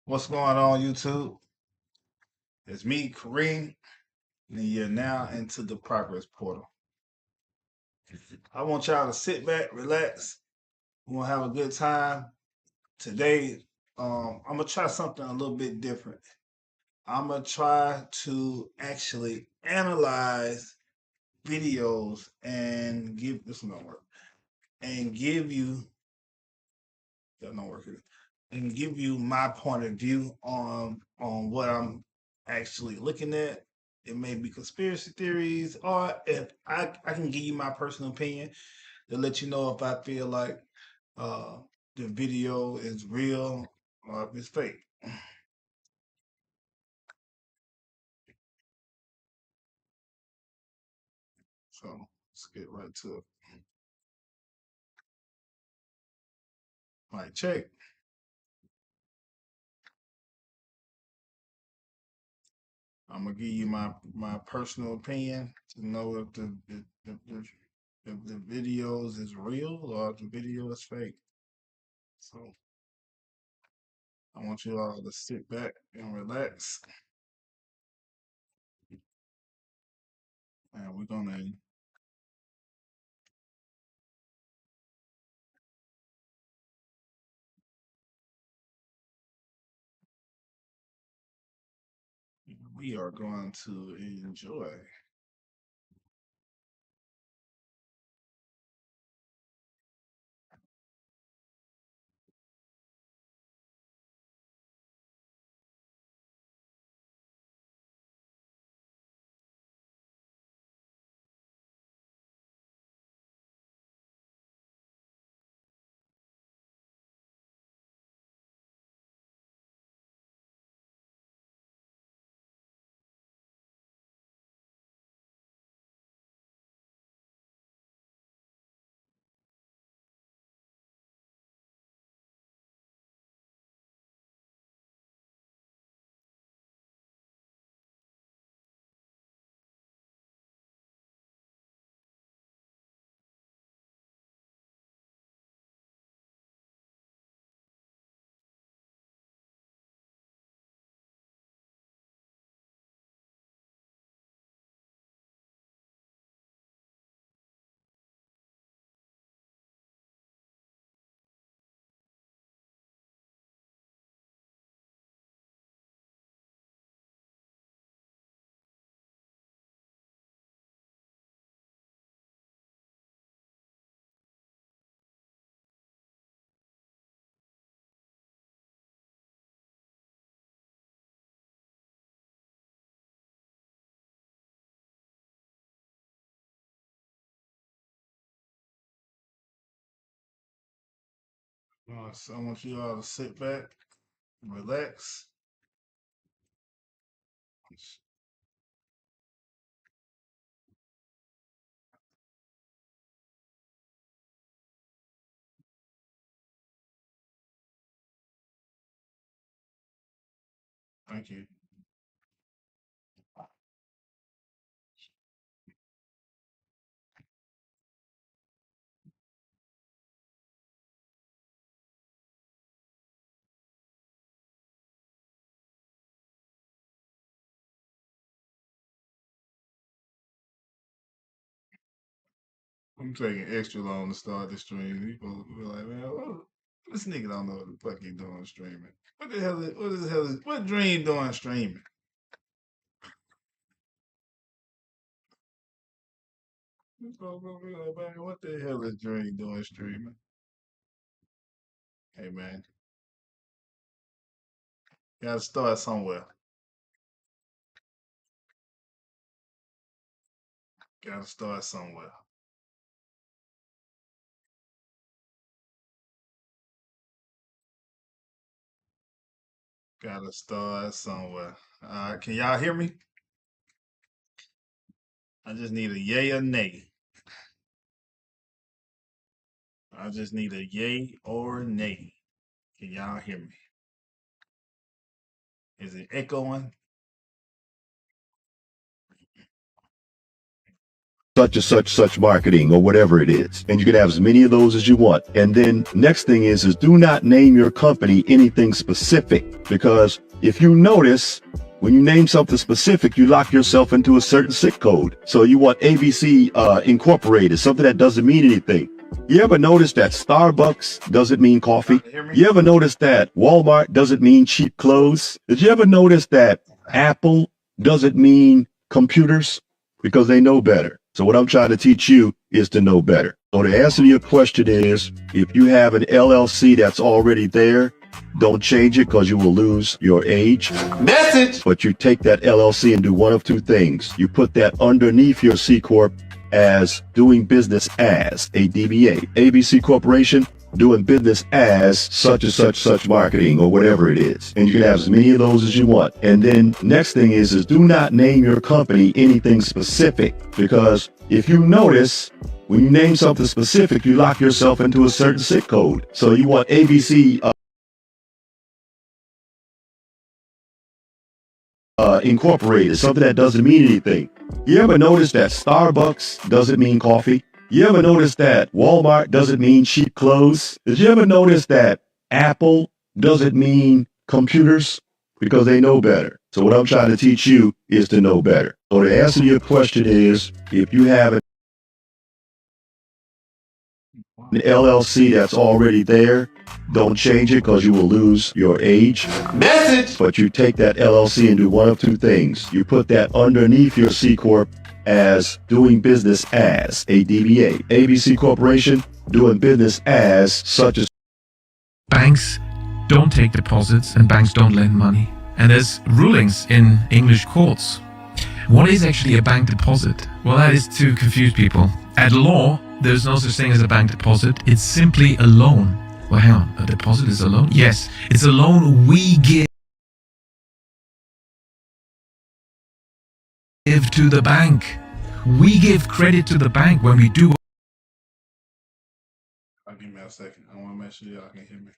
What's going on, YouTube? It's me, Kareem, and you're now into the Progress Portal. I want y'all to sit back, relax. We're gonna have a good time. Today, I'm gonna try something a little bit different. I'm gonna try to actually analyze videos and give this one gonna work and give you that don't work here, and give you my point of view on what I'm actually looking at. It may be conspiracy theories, or if I can give you my personal opinion to let you know if I feel like uh, the video is real or if it's fake. So let's get right to it. All right, check. I'm gonna give you my personal opinion to know if the videos is real or if the video is fake. So I want you all to sit back and relax, and we're gonna we are going to enjoy. So I want you all to sit back, relax. Thank you. I'm taking extra long to start the stream. People be like, man, this nigga don't know what the fuck he doing streaming. What the hell? What Dream doing streaming? People gonna be like, man, what the hell is Dream doing streaming? Hey man, gotta start somewhere. Gotta start somewhere. Gotta start somewhere. Can y'all hear me? I just need a yay or nay. I just need a yay or nay. Can y'all hear me? Is it echoing? such and such marketing or whatever it is. And you can have as many of those as you want. And then next thing is do not name your company anything specific, because if you notice, when you name something specific, you lock yourself into a certain SIC code. So you want ABC Incorporated, something that doesn't mean anything. You ever notice that Starbucks doesn't mean coffee? You ever notice that Walmart doesn't mean cheap clothes? Did you ever notice that Apple doesn't mean computers? Because they know better. So what I'm trying to teach you is to know better. So the answer to your question is, if you have an LLC that's already there, don't change it because you will lose your age. Message! But you take that LLC and do one of two things. You put that underneath your C Corp as doing business as a DBA. ABC Corporation, doing business as such and such marketing or whatever it is. And you can have as many of those as you want. And then next thing is do not name your company anything specific, because if you notice, when you name something specific, you lock yourself into a certain SIC code. So you want ABC Incorporated, something that doesn't mean anything. You ever notice that Starbucks doesn't mean coffee? You ever notice that Walmart doesn't mean cheap clothes? Did you ever notice that Apple doesn't mean computers? Because they know better. So what I'm trying to teach you is to know better. So the answer to your question is, if you have an LLC that's already there, don't change it because you will lose your age. Message! But you take that LLC and do one of two things. You put that underneath your C Corp as doing business as a DBA. ABC Corporation, doing business as such as. Banks don't take deposits and banks don't lend money. And there's rulings in English courts. What is actually a bank deposit? Well, that is to confuse people. At law, there's no such thing as a bank deposit. It's simply a loan. Well, hang on, a deposit is a loan? Yes, it's a loan we give to the bank. We give credit to the bank when we do. Give me a second. I want to make sure y'all can hear me.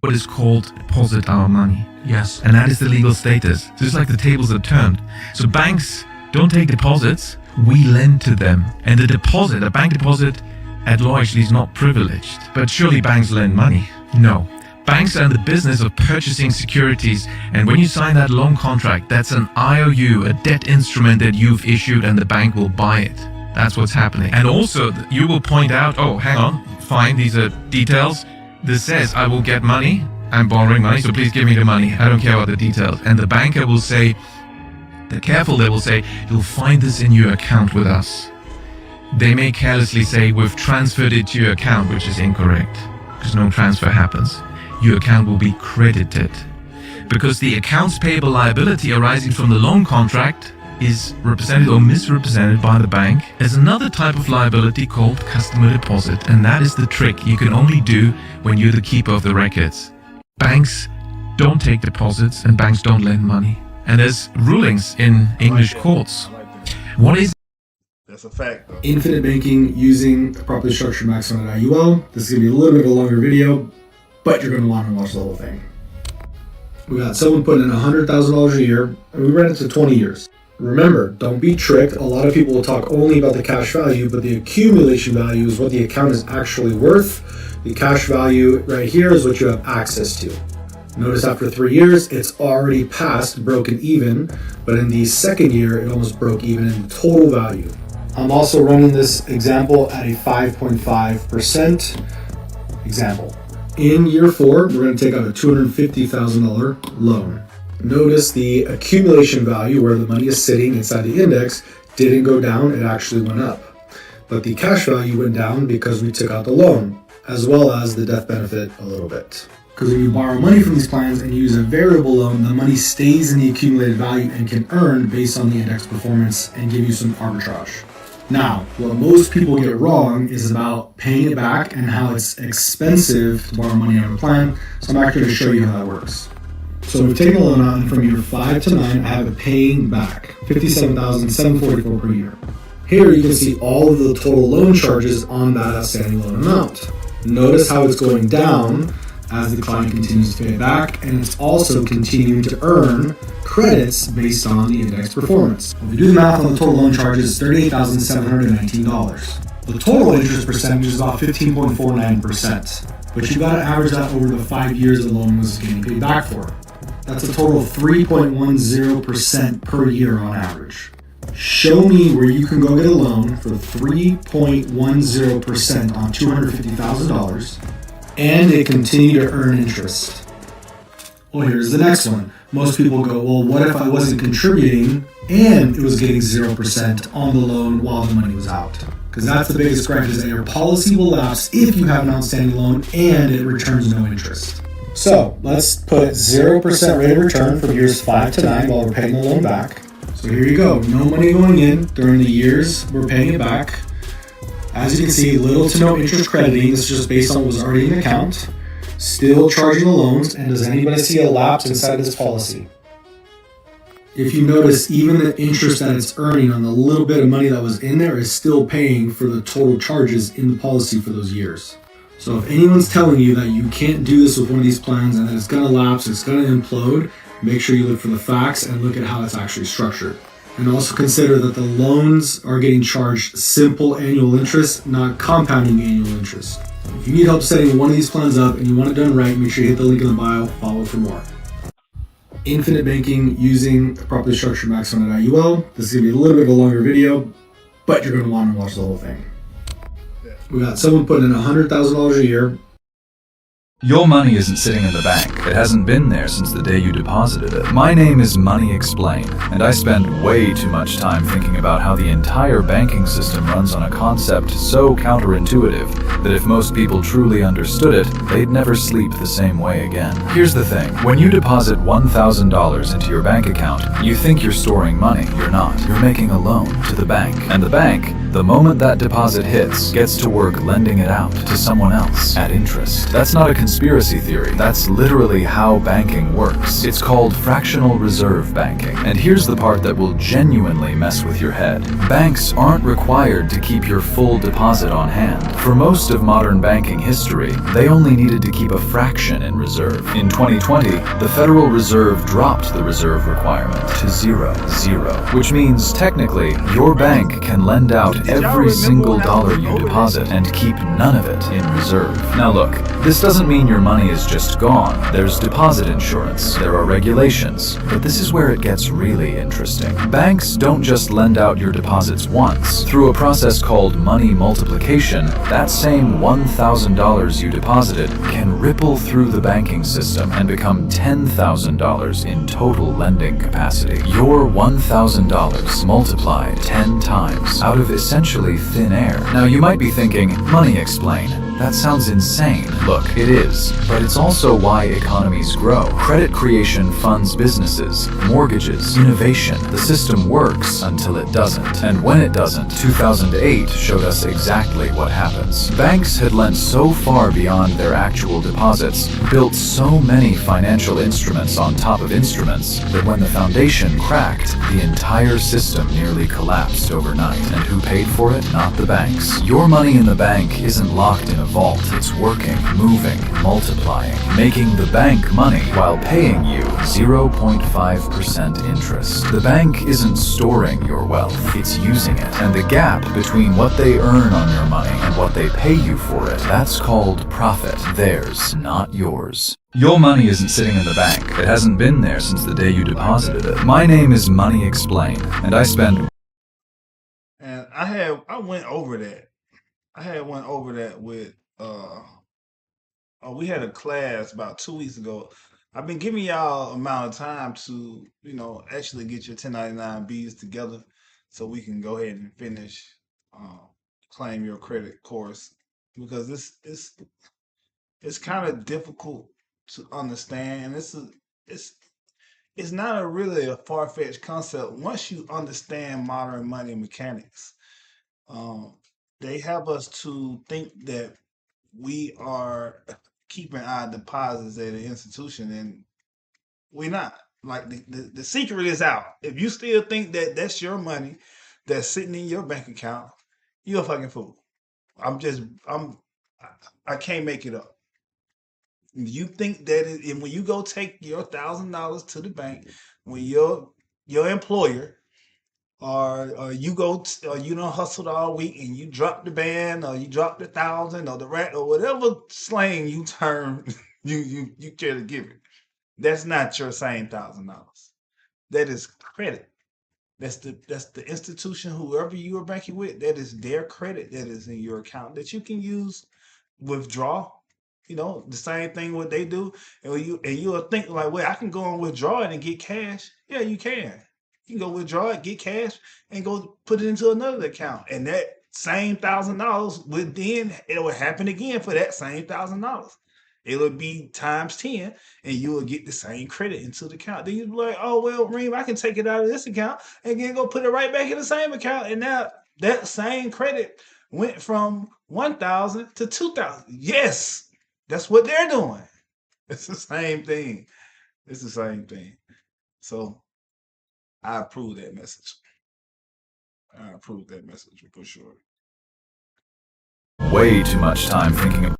What is called deposit our money. Yes. And that is the legal status. So it's like the tables are turned. So banks don't take deposits, we lend to them. And the deposit, a bank deposit at law actually is not privileged. But surely banks lend money? No. Banks are in the business of purchasing securities, and when you sign that loan contract, that's an IOU, a debt instrument that you've issued, and the bank will buy it. That's what's happening. And also, you will point out, oh, hang on, fine, these are details. This says, I will get money, I'm borrowing money, so please give me the money. I don't care about the details. And the banker will say, they're careful, they will say, you'll find this in your account with us. They may carelessly say, we've transferred it to your account, which is incorrect, because no transfer happens. Your account will be credited, because the accounts payable liability arising from the loan contract is represented or misrepresented by the bank as another type of liability called customer deposit, and that is the trick you can only do when you're the keeper of the records. Banks don't take deposits and banks don't lend money, and there's rulings in English courts. What is That's a fact, though. Infinite banking using a properly structured maximum IUL. This is going to be a little bit of a longer video, but you're going to want to watch the whole thing. We got someone putting in $100,000 a year, and we ran it to 20 years. Remember, don't be tricked. A lot of people will talk only about the cash value, but the accumulation value is what the account is actually worth. The cash value right here is what you have access to. Notice after 3 years, it's already past broken even, but in the second year, it almost broke even in total value. I'm also running this example at a 5.5% example. In year 4, we're going to take out a $250,000 loan. Notice the accumulation value, where the money is sitting inside the index, didn't go down, it actually went up. But the cash value went down because we took out the loan, as well as the death benefit a little bit. Because when you borrow money from these plans and use a variable loan, the money stays in the accumulated value and can earn based on the index performance and give you some arbitrage. Now, what most people get wrong is about paying it back and how it's expensive to borrow money on a plan. So I'm actually going to show you how that works. So we've taken a loan out, and from year 5 to 9, I have it paying back $57,744 per year. Here you can see all of the total loan charges on that outstanding loan amount. Notice how it's going down as the client continues to pay it back, and it's also continuing to earn credits based on the index performance. If we do the math on the total loan charges, it's $38,719. The total interest percentage is about 15.49%, but you got to average that over the 5 years the loan was getting paid back for. That's a total of 3.10% per year on average. Show me where you can go get a loan for 3.10% on $250,000 and it continue to earn interest. Well, here's the next one. Most people go, well, what if I wasn't contributing and it was getting 0% on the loan while the money was out? Because that's the biggest gripe, is that your policy will lapse if you have an outstanding loan and it returns no interest. So let's put 0% rate of return for years 5 to 9 while we're paying the loan back. So here you go. No money going in during the years we're paying it back. As you can see, little to no interest crediting. This is just based on what was already in the account. Still charging the loans. And does anybody see a lapse inside this policy? If you notice, even the interest that it's earning on the little bit of money that was in there is still paying for the total charges in the policy for those years. So if anyone's telling you that you can't do this with one of these plans and that it's going to lapse, it's going to implode, make sure you look for the facts and look at how it's actually structured. And also consider that the loans are getting charged simple annual interest, not compounding annual interest. If you need help setting one of these plans up and you want it done right, make sure you hit the link in the bio, follow for more. Infinite banking using a properly structured max fund at IUL. This is going to be a little bit of a longer video, but you're going to want to watch the whole thing. We got someone putting in $100,000 a year. Your money isn't sitting in the bank. It hasn't been there since the day you deposited it. My name is Money Explained, and I spend way too much time thinking about how the entire banking system runs on a concept so counterintuitive that if most people truly understood it, they'd never sleep the same way again. Here's the thing. When you deposit $1,000 into your bank account, you think you're storing money. You're not. You're making a loan to the bank. And the bank, the moment that deposit hits, gets to work lending it out to someone else at interest. That's not a conspiracy theory. That's literally how banking works. It's called fractional reserve banking. And here's the part that will genuinely mess with your head. Banks aren't required to keep your full deposit on hand. For most of modern banking history, they only needed to keep a fraction in reserve. In 2020, the Federal Reserve dropped the reserve requirement to zero, which means technically your bank can lend out every single dollar you deposit and keep none of it in reserve. Now look, this doesn't mean your money is just gone. There's deposit insurance, there are regulations, but this is where it gets really interesting. Banks don't just lend out your deposits once. Through a process called money multiplication, that same $1,000 you deposited can ripple through the banking system and become $10,000 in total lending capacity. Your $1,000 multiplied 10 times out of essentially thin air. Now you might be thinking, Money Explained, that sounds insane. Look, it is, but it's also why economies grow. Credit creation funds businesses, mortgages, innovation. The system works until it doesn't. And when it doesn't, 2008 showed us exactly what happens. Banks had lent so far beyond their actual deposits, built so many financial instruments on top of instruments, that when the foundation cracked, the entire system nearly collapsed overnight. And who paid for it? Not the banks. Your money in the bank isn't locked in a vault. It's working, moving, multiplying, making the bank money while paying you 0.5% interest. The bank isn't storing your wealth, it's using it. And the gap between what they earn on your money and what they pay you for it, that's called profit. Theirs, not yours. Your money isn't sitting in the bank. It hasn't been there since the day you deposited it. My name is Money Explained, and I spend... And I went over that. I had went over that with we had a class about 2 weeks ago. I've been giving y'all amount of time to, actually get your 1099Bs together so we can go ahead and finish claim your credit course, because it's kind of difficult to understand, and it's not really a far-fetched concept once you understand modern money mechanics. They have us to think that we are keeping our deposits at an institution, and we're not. Like the secret is out. If you still think that that's your money that's sitting in your bank account, you're a fucking fool. I can't make it up. You think that and when you go take your $1,000 to the bank, when your employer or you go or you don't hustled all week and you drop the band or you drop the 1,000 or the rat or whatever slang you term you care to give it. That's not your same $1,000. That is credit. That's the institution, whoever you are banking with, that is their credit that is in your account that you can use, withdraw. The same thing what they do. And you'll think like, well, I can go and withdraw it and get cash. Yeah, you can. You can go withdraw it, get cash, and go put it into another account. And that same $1,000 it will happen again for that same $1,000. It'll be times 10, and you will get the same credit into the account. Then you'll be like, oh, well, Reem, I can take it out of this account and then go put it right back in the same account. And now that same credit went from 1,000 to 2,000. Yes, that's what they're doing. It's the same thing. It's the same thing. So I approve that message. I approve that message for sure. Way too much time thinking about.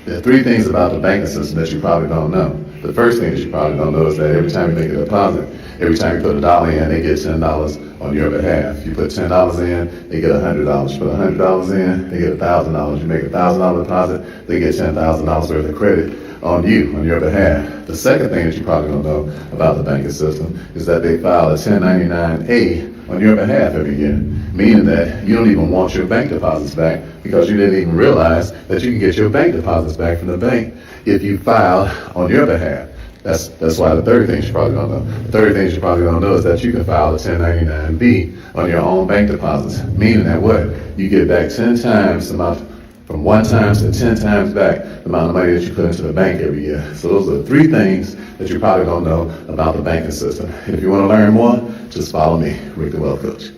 There are three things about the banking system that you probably don't know. The first thing that you probably don't know is that every time you make a deposit, every time you put $1 in, they get $10 on your behalf. You put $10 in, they get $100. You put $100 in, they get $1,000. You make a $1,000 deposit, they get $10,000 worth of credit on you, on your behalf. The second thing that you probably don't know about the banking system is that they file a 1099-A on your behalf every year, meaning that you don't even want your bank deposits back because you didn't even realize that you can get your bank deposits back from the bank if you file on your behalf. That's why the third thing you probably don't know. The third thing you probably don't know is that you can file a 1099-B on your own bank deposits, meaning that what? You get back 10 times the amount, from 1 time to 10 times back the amount of money that you put into the bank every year. So those are the three things that you probably don't know about the banking system. If you want to learn more, just follow me, Rick the Wealth Coach.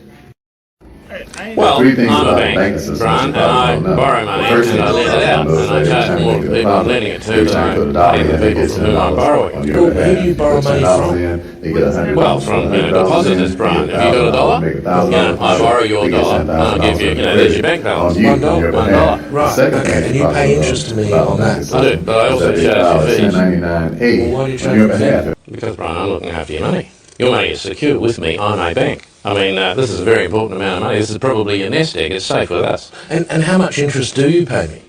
Well, Three things I'm a about the bank, banking system Brian, that and you probably I don't know. borrow money The first and thing I lend it out, and I charge more to the people I'm lending it to every than time you put I $1 pay in, the they people get from whom I'm $10 borrowing on it. your behalf. Who do you borrow Put money $10 from? in, they get $100. Well, from depositors, Brian. Have you got a dollar? Make $1,000 I borrow your dollar, and I'll give you, there's your bank balance. on you, $1. on your $1. behalf. Right, The second okay, thing and you you probably pay don't interest to know me about on the that. banking I do, but I system also is that they charge file a you fees. 1099-A Well, why do you on charge your me fees? behalf. Because, Brian, I'm looking after your money. Your money is secure with me on my bank. I mean, this is a very important amount of money. This is probably your nest egg. It's safe with us. And how much interest do you pay me?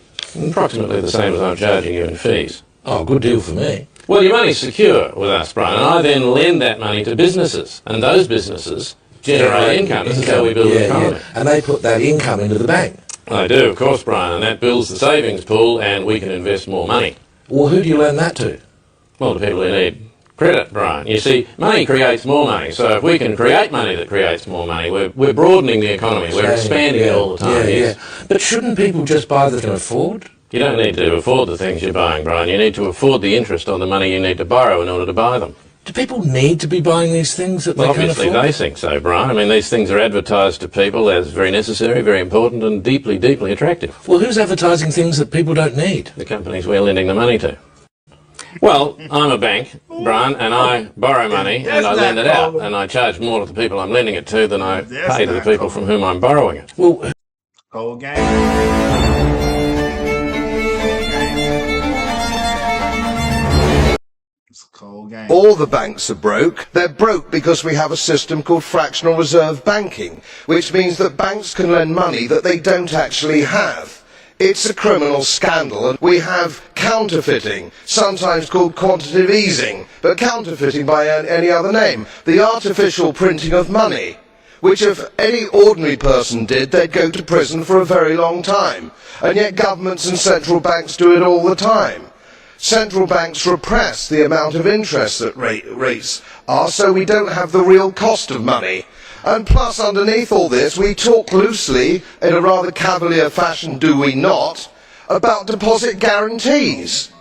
Approximately the same as I'm charging you in fees. Oh, good deal for me. Well, your money's secure with us, Brian, and I then lend that money to businesses, and those businesses generate income. This is how we build an economy. And they put that income into the bank. I do, of course, Brian, and that builds the savings pool, and we can invest more money. Well, who do you lend that to? Well, the people who need credit, Brian. You see, money creates more money, so if we can create money that creates more money, we're broadening the economy, we're expanding it all the time. Yes. But shouldn't people just buy that they can afford? You don't need to afford the things you're buying, Brian. You need to afford the interest on the money you need to borrow in order to buy them. Do people need to be buying these things that they Well, can obviously afford? they think so, Brian. I mean, these things are advertised to people as very necessary, very important, and deeply, deeply attractive. Well, who's advertising things that people don't need? The companies we're lending the money to. Well, I'm a bank, Brian, and I borrow money and I lend it out, and I charge more to the people I'm lending it to than I pay to the people from whom I'm borrowing it. Well, Cold game. It's a cold game. All the banks are broke. They're broke because we have a system called fractional reserve banking, which means that banks can lend money that they don't actually have. It's a criminal scandal, and we have counterfeiting, sometimes called quantitative easing, but counterfeiting by any other name, the artificial printing of money, which if any ordinary person did, they'd go to prison for a very long time. And yet governments and central banks do it all the time. Central banks repress the amount of interest that rates are, so we don't have the real cost of money. And plus, underneath all this, we talk loosely, in a rather cavalier fashion, do we not, about deposit guarantees.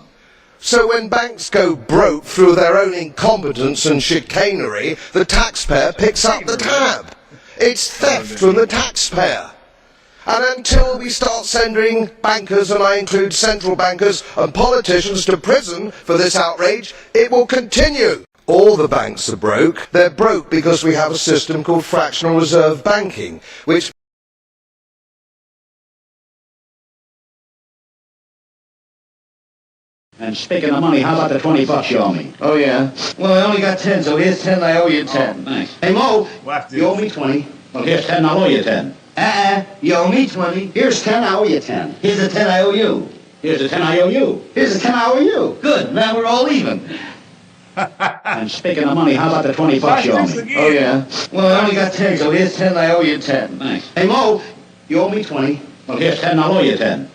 So when banks go broke through their own incompetence and chicanery, the taxpayer picks up the tab. It's theft from the taxpayer. And until we start sending bankers, and I include central bankers and politicians, to prison for this outrage, it will continue. All the banks are broke. They're broke because we have a system called fractional reserve banking, which And speaking of money, how about the $20 you owe me? Oh, yeah? Well, I only got 10, so here's 10, I owe you 10. Oh, thanks. Hey, Mo, Watch you owe this. me 20. Well, here's 10, I'll owe you 10. You owe me 20. Here's 10, I owe you 10. Here's the 10 I owe you. Here's the 10 I owe you. Here's the 10 I owe you. Good, now we're all even. And speaking of money, how about the $20 Watch you owe this me? again. Oh, yeah? Well, I only got 10, so here's 10, I owe you 10. Thanks. Hey, Mo, you owe me 20. Well, here's 10, I'll owe you 10.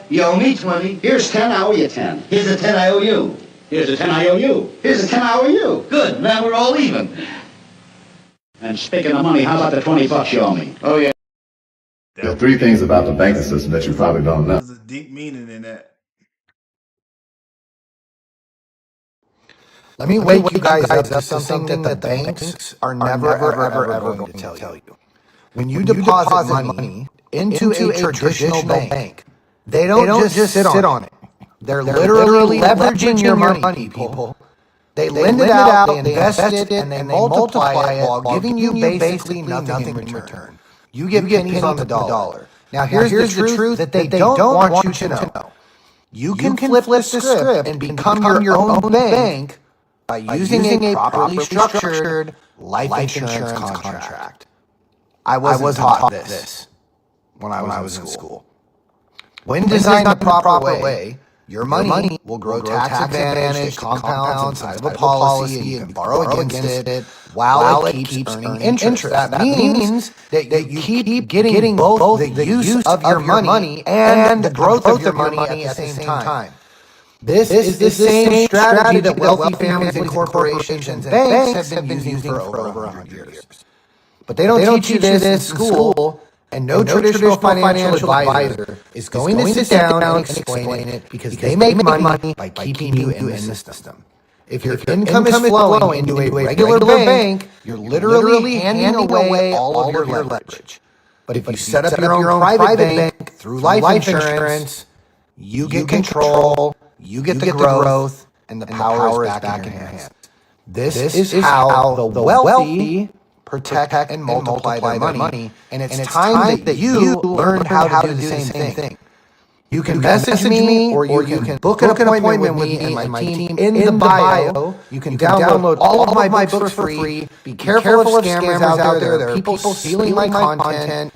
You owe me 20. Here's 10, I owe you 10. Here's the 10 I owe you. Here's the 10 I owe you. Here's the 10 I owe you. Good, now we're all even. And speaking of money, how about the $20 you owe me? Oh, yeah. There are three things about the banking system that you probably don't know. There's a deep meaning in that. Let me wake you guys up to something that the banks are never, ever going to tell you. When you deposit money into a traditional bank, they don't just sit on it. They're literally leveraging your money, people. They lend it out, they invest it, and they multiply it while giving you basically nothing in return. You get pennies on the dollar. Now here's the truth that they don't want you to know. You can flip the script and become your own bank by using a properly structured life insurance contract. I wasn't taught this when I was in school. When designed the proper way, your money will grow tax advantage, compounds inside of a policy, and you can borrow against it while it keeps earning interest. That means that you keep getting both the use of your money and the growth of your money at the same time. This is the same strategy that wealthy families and corporations and banks have been using for over 100 years. But they don't teach you this in school, and no traditional financial advisor is going to sit down and explain it because they make money by keeping you in the system. If your income is flowing into a regular bank, you're literally handing away all of your leverage. But if you set up your own private bank through life insurance, you get control, you get the growth, and the power is back in your hands. This is how the wealthy protect and multiply their money, and it's time that you learn how to do the same thing. You can message me, or you can book an appointment with me and my team in the bio. You can download all of my books for free. Be careful of scammers out there. There are people stealing my content.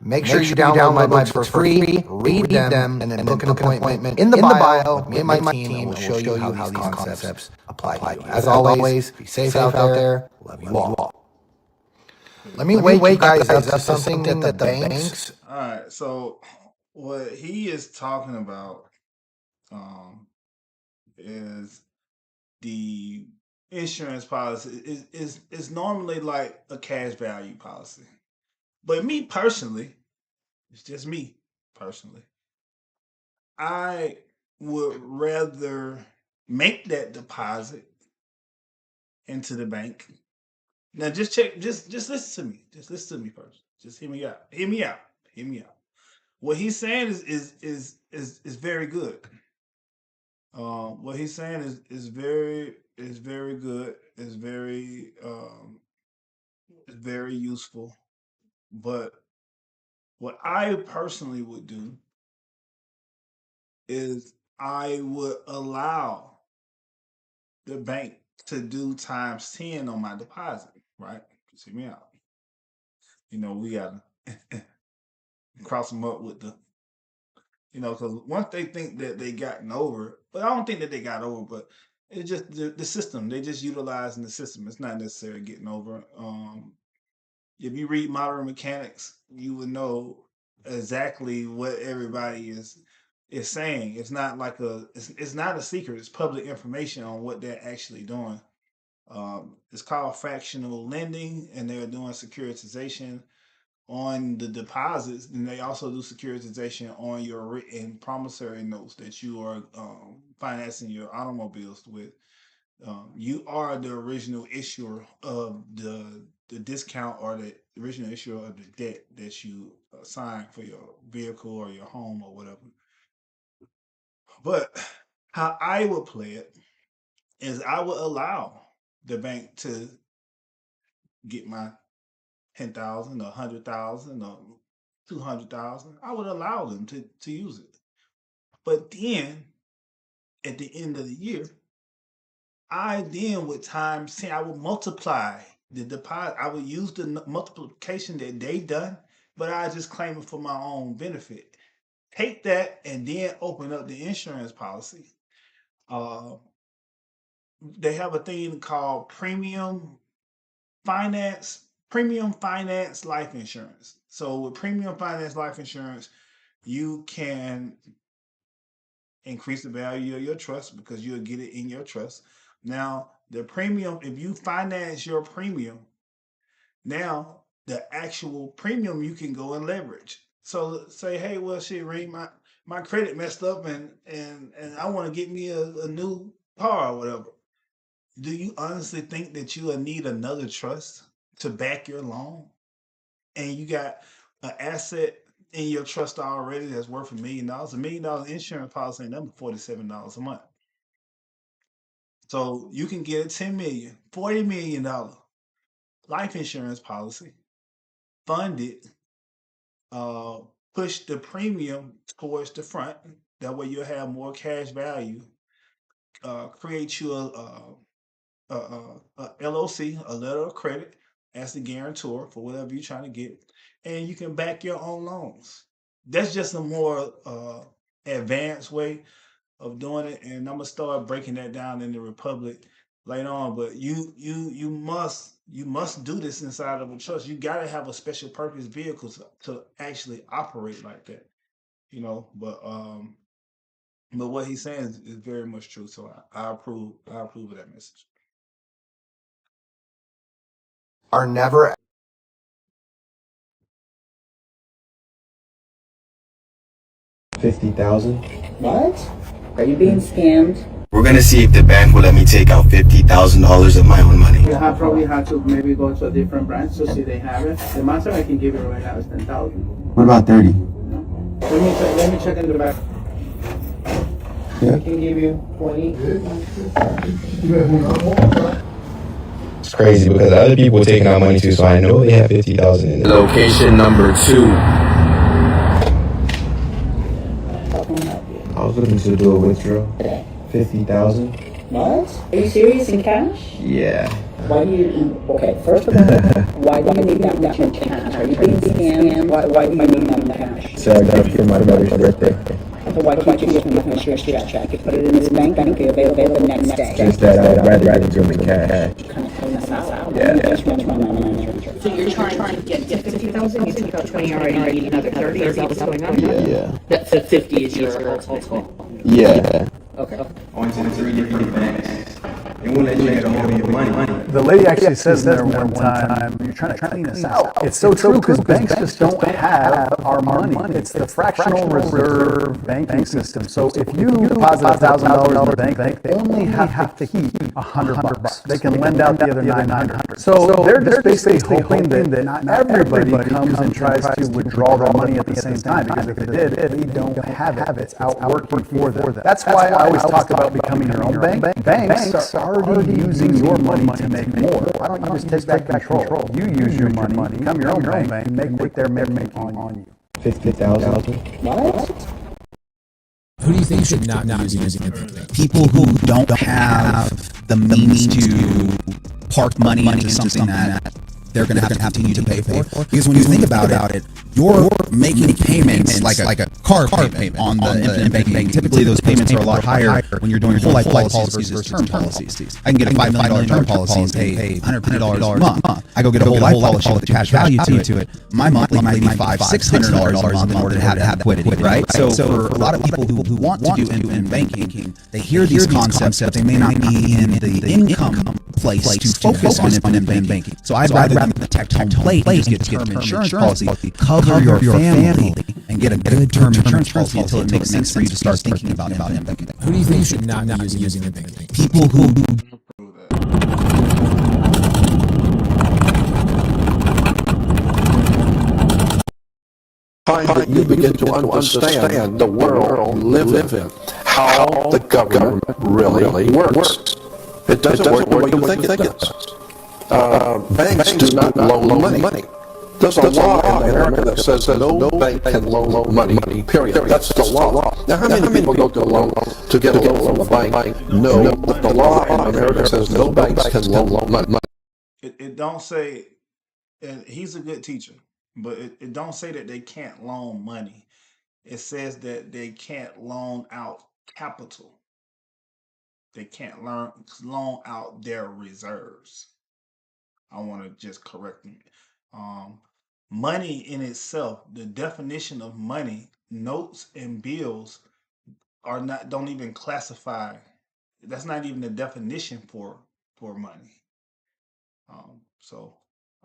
Make sure you download my books for free, read them, and then book an appointment in the bio. Me and my team will show you how these concepts apply to you. As always, be safe out there. Love you all. Let me wake you guys up to something that the banks. All right, so what he is talking about is the insurance policy is normally like a cash value policy. But me personally, it's just me personally, I would rather make that deposit into the bank. Now just listen to me. Just listen to me first. Just hear me out. Hear me out. Hear me out. What he's saying is very good. What he's saying is very good. Is very useful. But what I personally would do is I would allow the bank to do times 10 on my deposit, right? Just hear me out. You know, we gotta cross them up with the, because once they think that they gotten over, but I don't think that they got over, but it's just the system. They just utilizing the system. It's not necessarily getting over. If you read Modern Mechanics, you would know exactly what everybody is saying. It's not like it's not a secret. It's public information on what they're actually doing. It's called fractional lending, and they're doing securitization on the deposits, and they also do securitization on your written promissory notes that you are financing your automobiles with. You are the original issuer of the discount, or the original issuer of the debt that you sign for your vehicle or your home or whatever. But how I would play it is I would allow the bank to get my 10,000 or 100,000 or 200,000. I would allow them to use it. But then at the end of the year, I then with times 10, I would multiply the deposit. I would use the multiplication that they done, but I just claim it for my own benefit. Take that and then open up the insurance policy. They have a thing called premium finance life insurance. So with premium finance life insurance, you can increase the value of your trust because you'll get it in your trust. Now, the premium, if you finance your premium, now the actual premium you can go and leverage. So say, hey, well, shit, Ray, my credit messed up and I want to get me a new car or whatever. Do you honestly think that you will need another trust to back your loan? And you got an asset in your trust already that's worth $1 million. $1 million insurance policy ain't nothing but $47 a month. So you can get a $10 million, $40 million life insurance policy, fund it, push the premium towards the front. That way you'll have more cash value. Create you a LOC, a letter of credit, as the guarantor for whatever you're trying to get, and you can back your own loans. That's just a more advanced way of doing it, and I'm gonna start breaking that down in the Republic later on. But you must do this inside of a trust. You got to have a special purpose vehicle to actually operate like that, you know. But what he's saying is very much true. So I approve of that message. Are never. $50,000. What? Are you being scammed? We're gonna see if the bank will let me take out $50,000 of my own money. You have probably had to maybe go to a different branch to see they have it. The maximum I can give you right now is 10,000. What about 30? No. Let me check in the back. Yeah. I can give you 20. It's crazy because other people were taking out money too, so I know they have 50,000 in it. Location number 2. I was looking to do a withdrawal. 50,000. What? Are you serious in cash? Yeah. Why do you, okay, first of all, why do you need that much in cash? Are you being scammed? Why do you need that in cash? So I got it for my mother's birthday. So why can't you just make a share check? You put it in this bank and it'll be available the next day. Just that I'd rather give them in cash. Kind of clean this out. Yeah. So you're trying to get 50,000, you took out 20 already, you need another 30, is that what's going on? Yeah. That 50 is your ultimate. Yeah. Okay. I went to 3 different banks. They won't let you get a hold of your money. The lady actually says in there one time, you're trying to clean us out. It's so true because banks just don't have our money. It's the fractional reserve banking system. So if you deposit $1,000 in the bank, they only have to keep $100. They can lend out the other 900. So they're just basically hoping that not everybody comes and tries to withdraw their money at the same time. Because if it did, they don't have it. It's out working for them. That's why I always talk about becoming your own bank. Banks are already using your money to make more. Why don't you just take back control? You use your money, become your own bank, and make what they're making on you. 50,000. What? Who do you think should not be using it? People who don't have the means to park money into something that they're going to have to continue to pay for. Because when you think about it, you're making payments like a car payment on the infinite banking. Typically, those payments are a lot higher when you're doing whole life policies versus term policies. I can get a $5 million term policy and pay $100 a month. I go get a whole life policy with the cash value to it. My monthly might be $500-$600 a month in order to have liquidity, right? So for a lot of people who want to do infinite banking, they hear these concepts, but they may not be in the income place to focus on infinite banking. So I'd rather than the tech home plate, just get term insurance policy, cover your family, and get a good term insurance policy until it makes sense for you to start thinking about infinite banking. Who do you think should not be using it? People who Finally, you begin to understand the world we live in, how the government really works. It doesn't work the way you think it does. Banks do not loan money. There's a law in America that says no bank can loan money, period. That's the law. Now, how many people go to a loan to get a loan from a bank? No, but the law in America says no banks can loan money. It don't say, and he's a good teacher, but it don't say that they can't loan money. It says that they can't loan out capital. They can't loan out their reserves. I want to just correct them. Um, Money in itself, the definition of money, notes and bills are not, don't even classify. That's not even the definition for money. So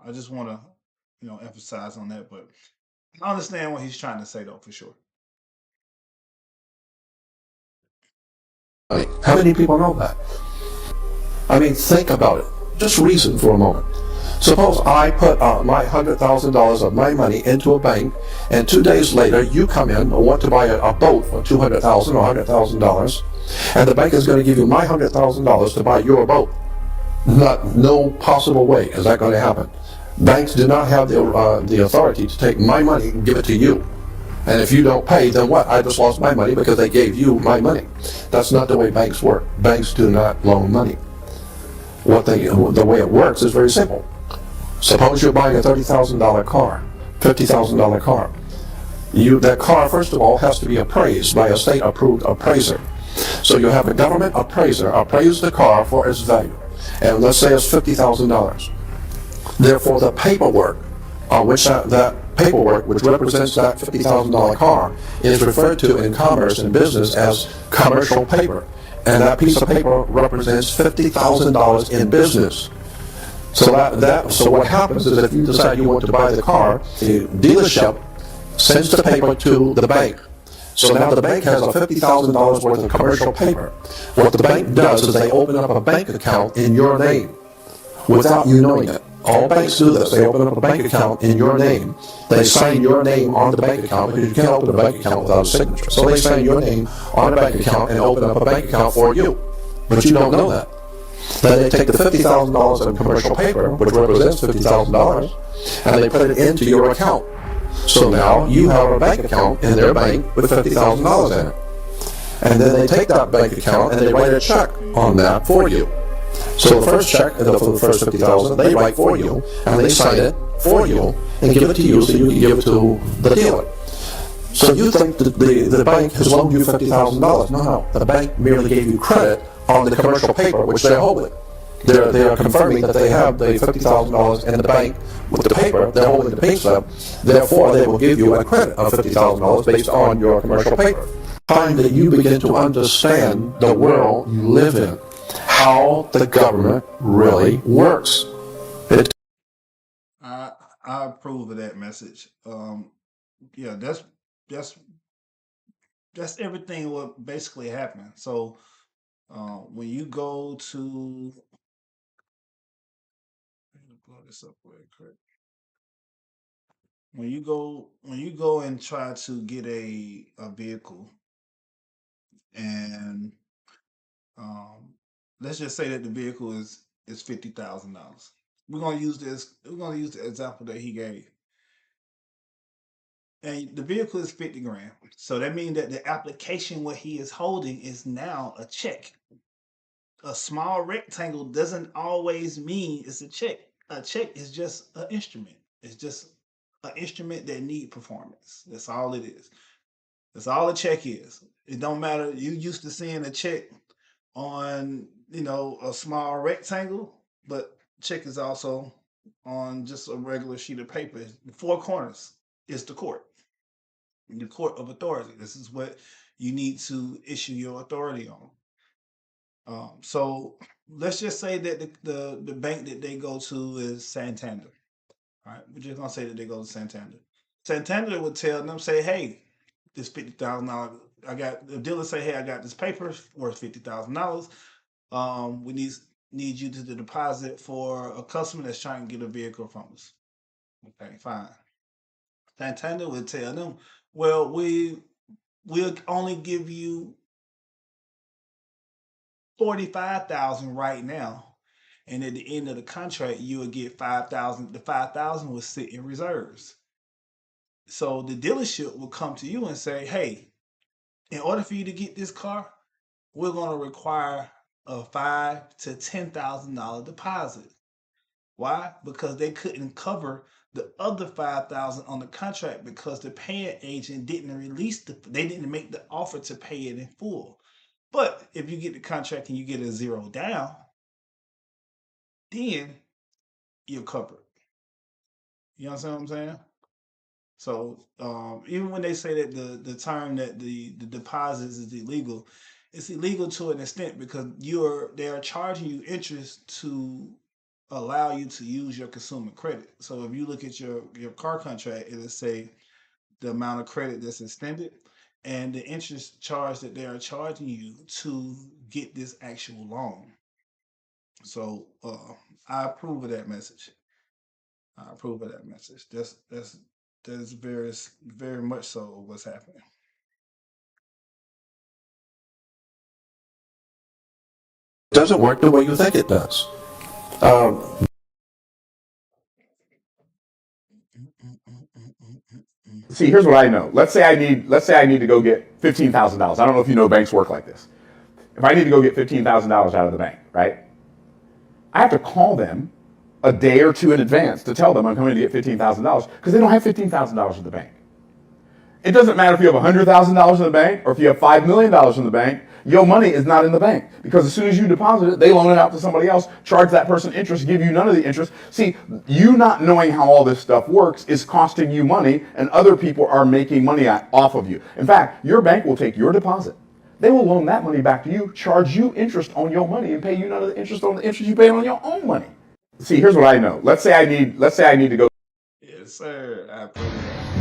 I just want to, emphasize on that. But I understand what he's trying to say, though, for sure. How many people know that? I mean, think about it. Just reason for a moment. Suppose I put my $100,000 of my money into a bank, and 2 days later you come in and want to buy a boat for $200,000 or $100,000, and the bank is going to give you my $100,000 to buy your boat. No possible way is that going to happen. Banks do not have the authority to take my money and give it to you. And if you don't pay, then what? I just lost my money because they gave you my money. That's not the way banks work. Banks do not loan money. The way it works is very simple. Suppose you're buying a $30,000 car, $50,000 car. That car, first of all, has to be appraised by a state-approved appraiser. So you have a government appraiser appraise the car for its value, and let's say it's $50,000. Therefore, the paperwork on which that paperwork, which represents that $50,000 car, is referred to in commerce and business as commercial paper, and that piece of paper represents $50,000 in business. So so what happens is if you decide you want to buy the car, the dealership sends the paper to the bank. So now the bank has a $50,000 worth of commercial paper. What the bank does is they open up a bank account in your name without you knowing it. All banks do this. They open up a bank account in your name. They sign your name on the bank account because you can't open a bank account without a signature. So they sign your name on a bank account and open up a bank account for you. But you don't know that. Then they take the $50,000 in commercial paper, which represents $50,000, and they put it into your account. So now you have a bank account in their bank with $50,000 in it. And then they take that bank account and they write a check on that for you. So the first check, for the first $50,000, they write for you, and they sign it for you, and give it to you so you can give it to the dealer. So you think that the bank has loaned you $50,000. No. The bank merely gave you credit on the commercial paper, which they're holding. They are confirming that they have the $50,000 in the bank with the paper. They're holding the pink slip. Therefore, they will give you a credit of $50,000 based on your commercial paper. Time that you begin to understand the world you live in, how the government really works. I approve of that message. Yeah, that's everything what basically happened. So when you go to, let me blow this up real quick. When you go and try to get a vehicle, and let's just say that the vehicle is $50,000. We're gonna use this. We're gonna use the example that he gave, and the vehicle is 50 grand. So that means that the application what he is holding is now a check. A small rectangle doesn't always mean it's a check. A check is just an instrument. It's just an instrument that need performance. That's all it is. That's all a check is. It don't matter. You used to seeing a check on, a small rectangle, but check is also on just a regular sheet of paper. The four corners is the court of authority. This is what you need to issue your authority on. So let's just say that the bank that they go to is Santander. All right, we're just gonna say that they go to Santander. Santander would tell them, say, hey, this $50,000. I got the dealer say, hey, I got this paper worth $50,000. We need you to deposit for a customer that's trying to get a vehicle from us. Okay, fine. Santander would tell them, well, we'll only give you 45,000 right now, and at the end of the contract, you would get 5,000. The 5,000 would sit in reserves. So the dealership will come to you and say, "Hey, in order for you to get this car, we're going to require a $5,000 to $10,000 deposit." Why? Because they couldn't cover the other 5,000 on the contract because the paying agent didn't release they didn't make the offer to pay it in full. But if you get the contract and you get a zero down, then you're covered. You understand what I'm saying? So even when they say that the term that the deposits is illegal, it's illegal to an extent because they are charging you interest to allow you to use your consumer credit. So if you look at your car contract, it'll say the amount of credit that's extended and the interest charge that they are charging you to get this actual loan. So I approve of that message. I approve of that message. That's very much so what's happening. It doesn't work the way you think it does. See, here's what I know. Let's say I need to go get $15,000. I don't know if you know banks work like this. If I need to go get $15,000 out of the bank, right? I have to call them a day or two in advance to tell them I'm coming to get $15,000 because they don't have $15,000 in the bank. It doesn't matter if you have $100,000 in the bank or if you have $5 million in the bank. Your money is not in the bank because as soon as you deposit it, they loan it out to somebody else, charge that person interest, give you none of the interest. See, you not knowing how all this stuff works is costing you money, and other people are making money off of you. In fact, your bank will take your deposit. They will loan that money back to you, charge you interest on your money, and pay you none of the interest on the interest you pay on your own money. See, here's what I know. Let's say I need to go. Yes, sir. I approve.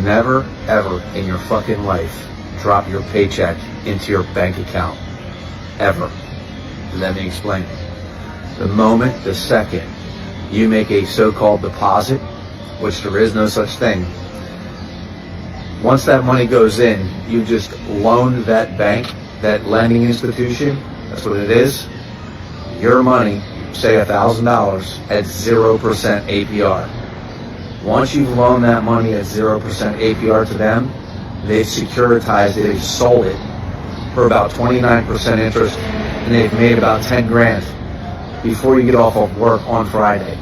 Never, ever in your fucking life drop your paycheck into your bank account. Ever. Let me explain. The moment, the second, you make a so-called deposit, which there is no such thing, once that money goes in, you just loaned that bank, that lending institution, that's what it is, your money, say $1,000 at 0% APR. Once you've loaned that money at 0% APR to them, they've securitized it, they've sold it for about 29% interest, and they've made about 10 grand before you get off of work on Friday.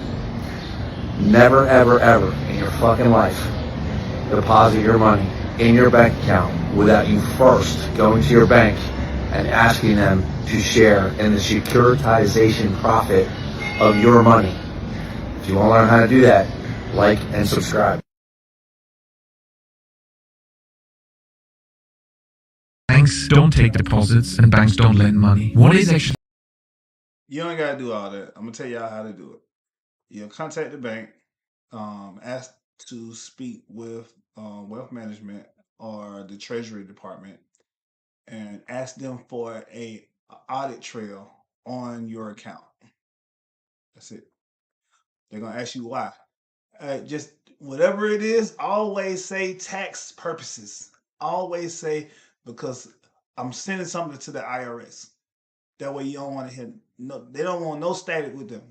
Never, ever, ever in your fucking life deposit your money in your bank account without you first going to your bank and asking them to share in the securitization profit of your money. If you want to learn how to do that, like and subscribe. Banks don't take deposits and banks don't lend money. What is actually... You don't gotta do all that. I'm gonna tell y'all how to do it. You'll contact the bank, ask to speak with wealth management or the treasury department, and ask them for a audit trail on your account. That's it. They're gonna ask you why. Just whatever it is, always say tax purposes. Always say because I'm sending something to the IRS. That way you don't want to hear no. They don't want no static with them.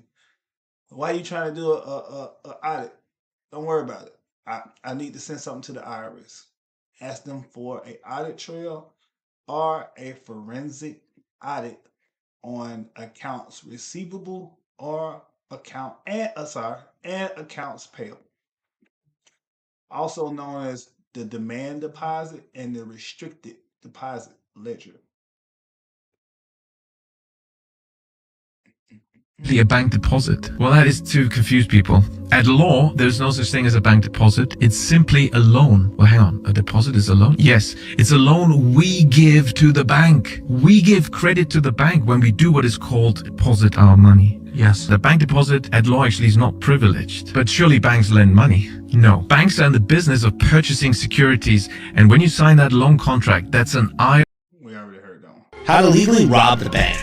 Why are you trying to do a audit? Don't worry about it. I need to send something to the IRS. Ask them for a audit trail or a forensic audit on accounts receivable or accounts payable. Also known as the demand deposit and the restricted deposit ledger. A bank deposit? Well, that is to confuse people. At law, there's no such thing as a bank deposit. It's simply a loan. Well, hang on. A deposit is a loan? Yes, it's a loan we give to the bank. We give credit to the bank when we do what is called deposit our money. Yes, the bank deposit at law actually is not privileged. But surely banks lend money? No. Banks are in the business of purchasing securities. And when you sign that loan contract, that's an How to legally rob the bank.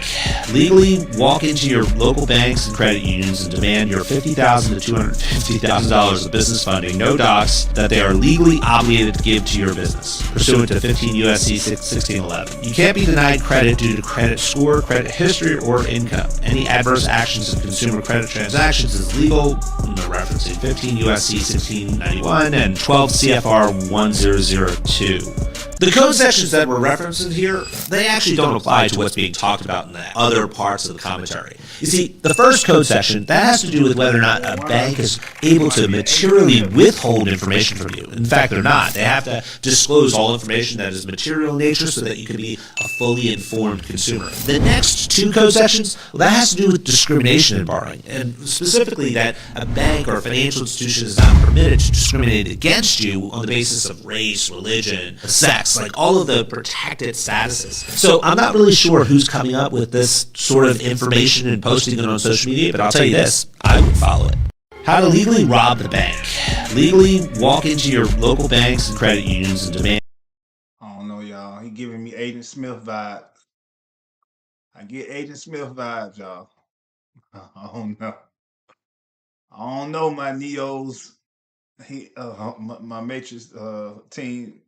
Legally walk into your local banks and credit unions and demand your $50,000 to $250,000 of business funding, no docs, that they are legally obligated to give to your business, pursuant to 15 U.S.C. 1611. You can't be denied credit due to credit score, credit history, or income. Any adverse actions in consumer credit transactions is legal, referencing 15 U.S.C. 1691 and 12 CFR 1002. The code sections that were referenced in here, they actually don't apply to what's being talked about in the other parts of the commentary. You see, the first code section, that has to do with whether or not a bank is able to materially withhold information from you. In fact, they're not. They have to disclose all information that is material in nature so that you can be a fully informed consumer. The next two code sections, well, that has to do with discrimination in borrowing, and specifically that a bank or a financial institution is not permitted to discriminate against you on the basis of race, religion, sex, like all of the protected statuses. So I'm not really sure who's coming up with this sort of information and posting it on social media, but I'll tell you this, I would follow it. How to legally rob the bank. Legally walk into your local banks and credit unions and demand. I don't know, y'all. He giving me Agent Smith vibes. I get Agent Smith vibes, y'all. I don't know. I don't know, my Neos. My Matrix team.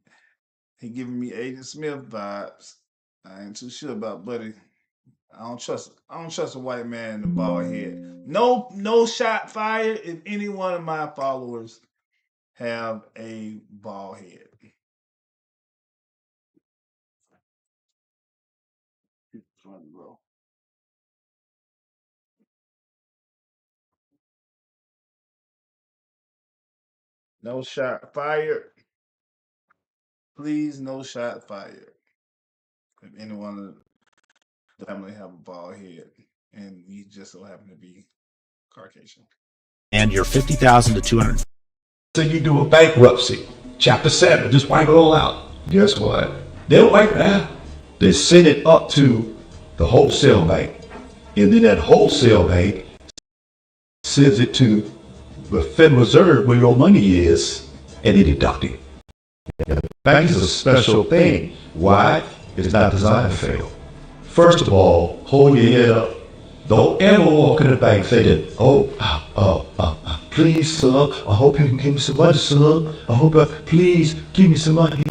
He giving me Agent Smith vibes. I ain't too sure about Buddy. I don't trust a white man in the bald head. No shot fired if any one of my followers have a bald head. Bro. No shot fired. Please, no shot fired. If anyone of the family have a bald head and you just so happen to be Caucasian. And your $50,000 to $200,000. So you do a bankruptcy, Chapter 7, just wipe it all out. Guess what? They don't wipe it out. They send it up to the wholesale bank. And then that wholesale bank sends it to the Federal Reserve where your money is, and they deduct it. The bank is a special thing. Why? It's not designed to fail. First of all, hold your head up. Don't ever walk in the bank thinking, please, sir, I hope you can give me some money, sir. I hope, please, give me some money.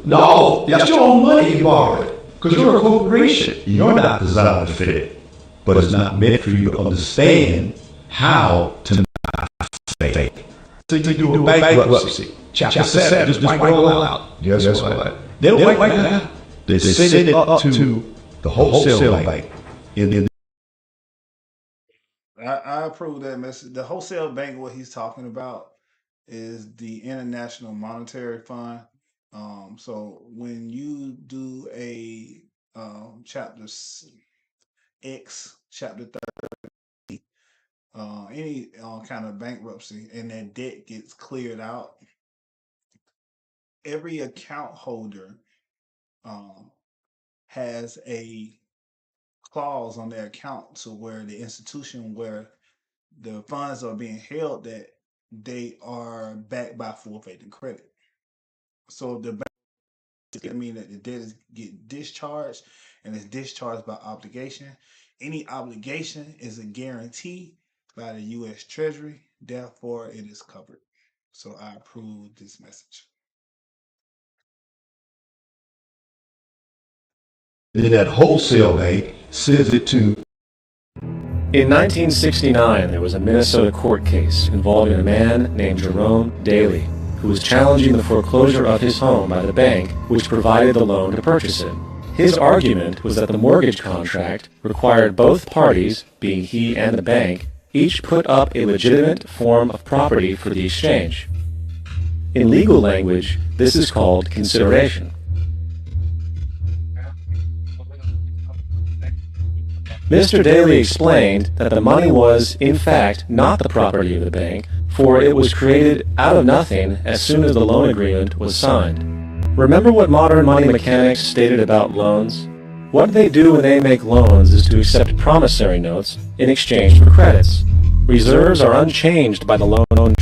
No, that's your own money you borrowed, because you're a corporation. You're not designed to fit, but it's not meant for you to understand how to not fail. So you do a bankruptcy, Chapter 7, just wipe it all out. Guess what? They don't wipe it out. They send it up to the wholesale bank. I approve that message. The wholesale bank, what he's talking about is the International Monetary Fund. So when you do a chapter X, chapter 30, any kind of bankruptcy, and that debt gets cleared out, every account holder has a clause on their account to where the institution where the funds are being held, that they are backed by full faith and credit. So the bank mean that the debt is get discharged, and it's discharged by obligation. Any obligation is a guarantee by the U.S. Treasury, therefore it is covered. So I approve this message. Then that wholesale bank sends it to. In 1969, there was a Minnesota court case involving a man named Jerome Daly, who was challenging the foreclosure of his home by the bank which provided the loan to purchase it. His argument was that the mortgage contract required both parties, being he and the bank, each put up a legitimate form of property for the exchange. In legal language, this is called consideration. Mr. Daly explained that the money was, in fact, not the property of the bank, for it was created out of nothing as soon as the loan agreement was signed. Remember what modern money mechanics stated about loans? What they do when they make loans is to accept promissory notes in exchange for credits. Reserves are unchanged by the loan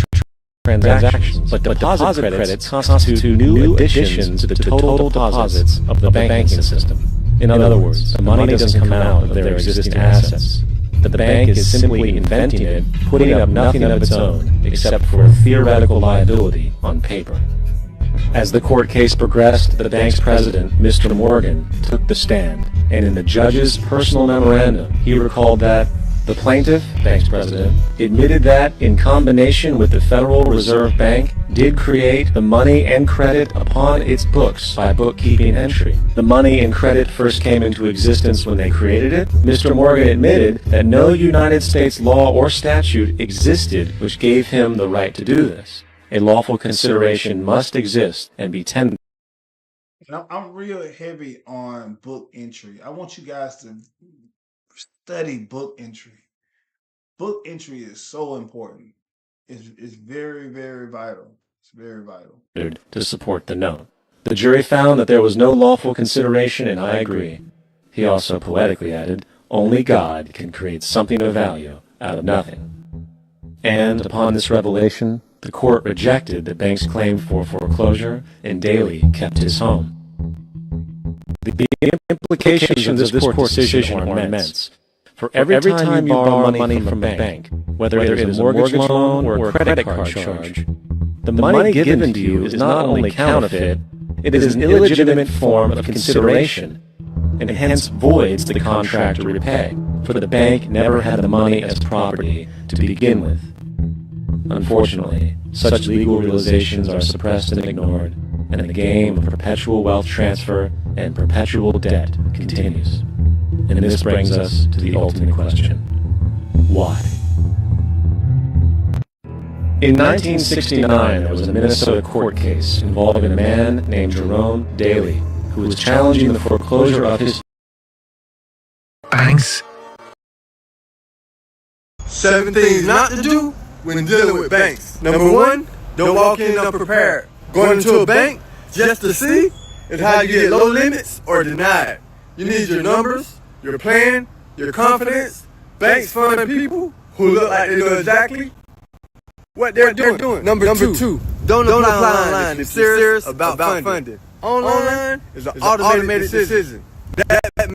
transactions, but deposit credits constitute new additions to the total deposits of the banking system. In other words, the money doesn't come out of their existing assets. The bank is simply inventing it, putting up nothing of its own, except for a theoretical liability on paper. As the court case progressed, the bank's president, Mr. Morgan, took the stand, and in the judge's personal memorandum, he recalled that the plaintiff, bank's president, admitted that, in combination with the Federal Reserve Bank, did create the money and credit upon its books by bookkeeping entry. The money and credit first came into existence when they created it. Mr. Morgan admitted that no United States law or statute existed which gave him the right to do this. A lawful consideration must exist and be tendered. I'm real heavy on book entry. I want you guys to study book entry. Book entry is so important. It's very, very vital. It's very vital. To support the note. The jury found that there was no lawful consideration, and I agree. He also poetically added, only God can create something of value out of nothing. And upon this revelation, the court rejected the bank's claim for foreclosure, and Daley kept his home. The implications of this court decision are immense. For every time you borrow money from a bank, whether it is a mortgage loan or a credit card charge, the money given to you is not only counterfeit, it is an illegitimate form of consideration, and hence voids the contract to repay, for the bank never had the money as property to begin with. Unfortunately, such legal realizations are suppressed and ignored, and the game of perpetual wealth transfer and perpetual debt continues. And this brings us to the ultimate question. Why? In 1969, there was a Minnesota court case involving a man named Jerome Daley, who was challenging the foreclosure of his banks. 7 things not to do when dealing with banks. Number 1, don't walk in unprepared. Going into a bank just to see is how you get low limits or denied. You need your numbers, your plan, your confidence. Banks fund people who look like they know exactly what they're doing. Number two, don't apply online if you're serious about funding. Online is an automated decision. That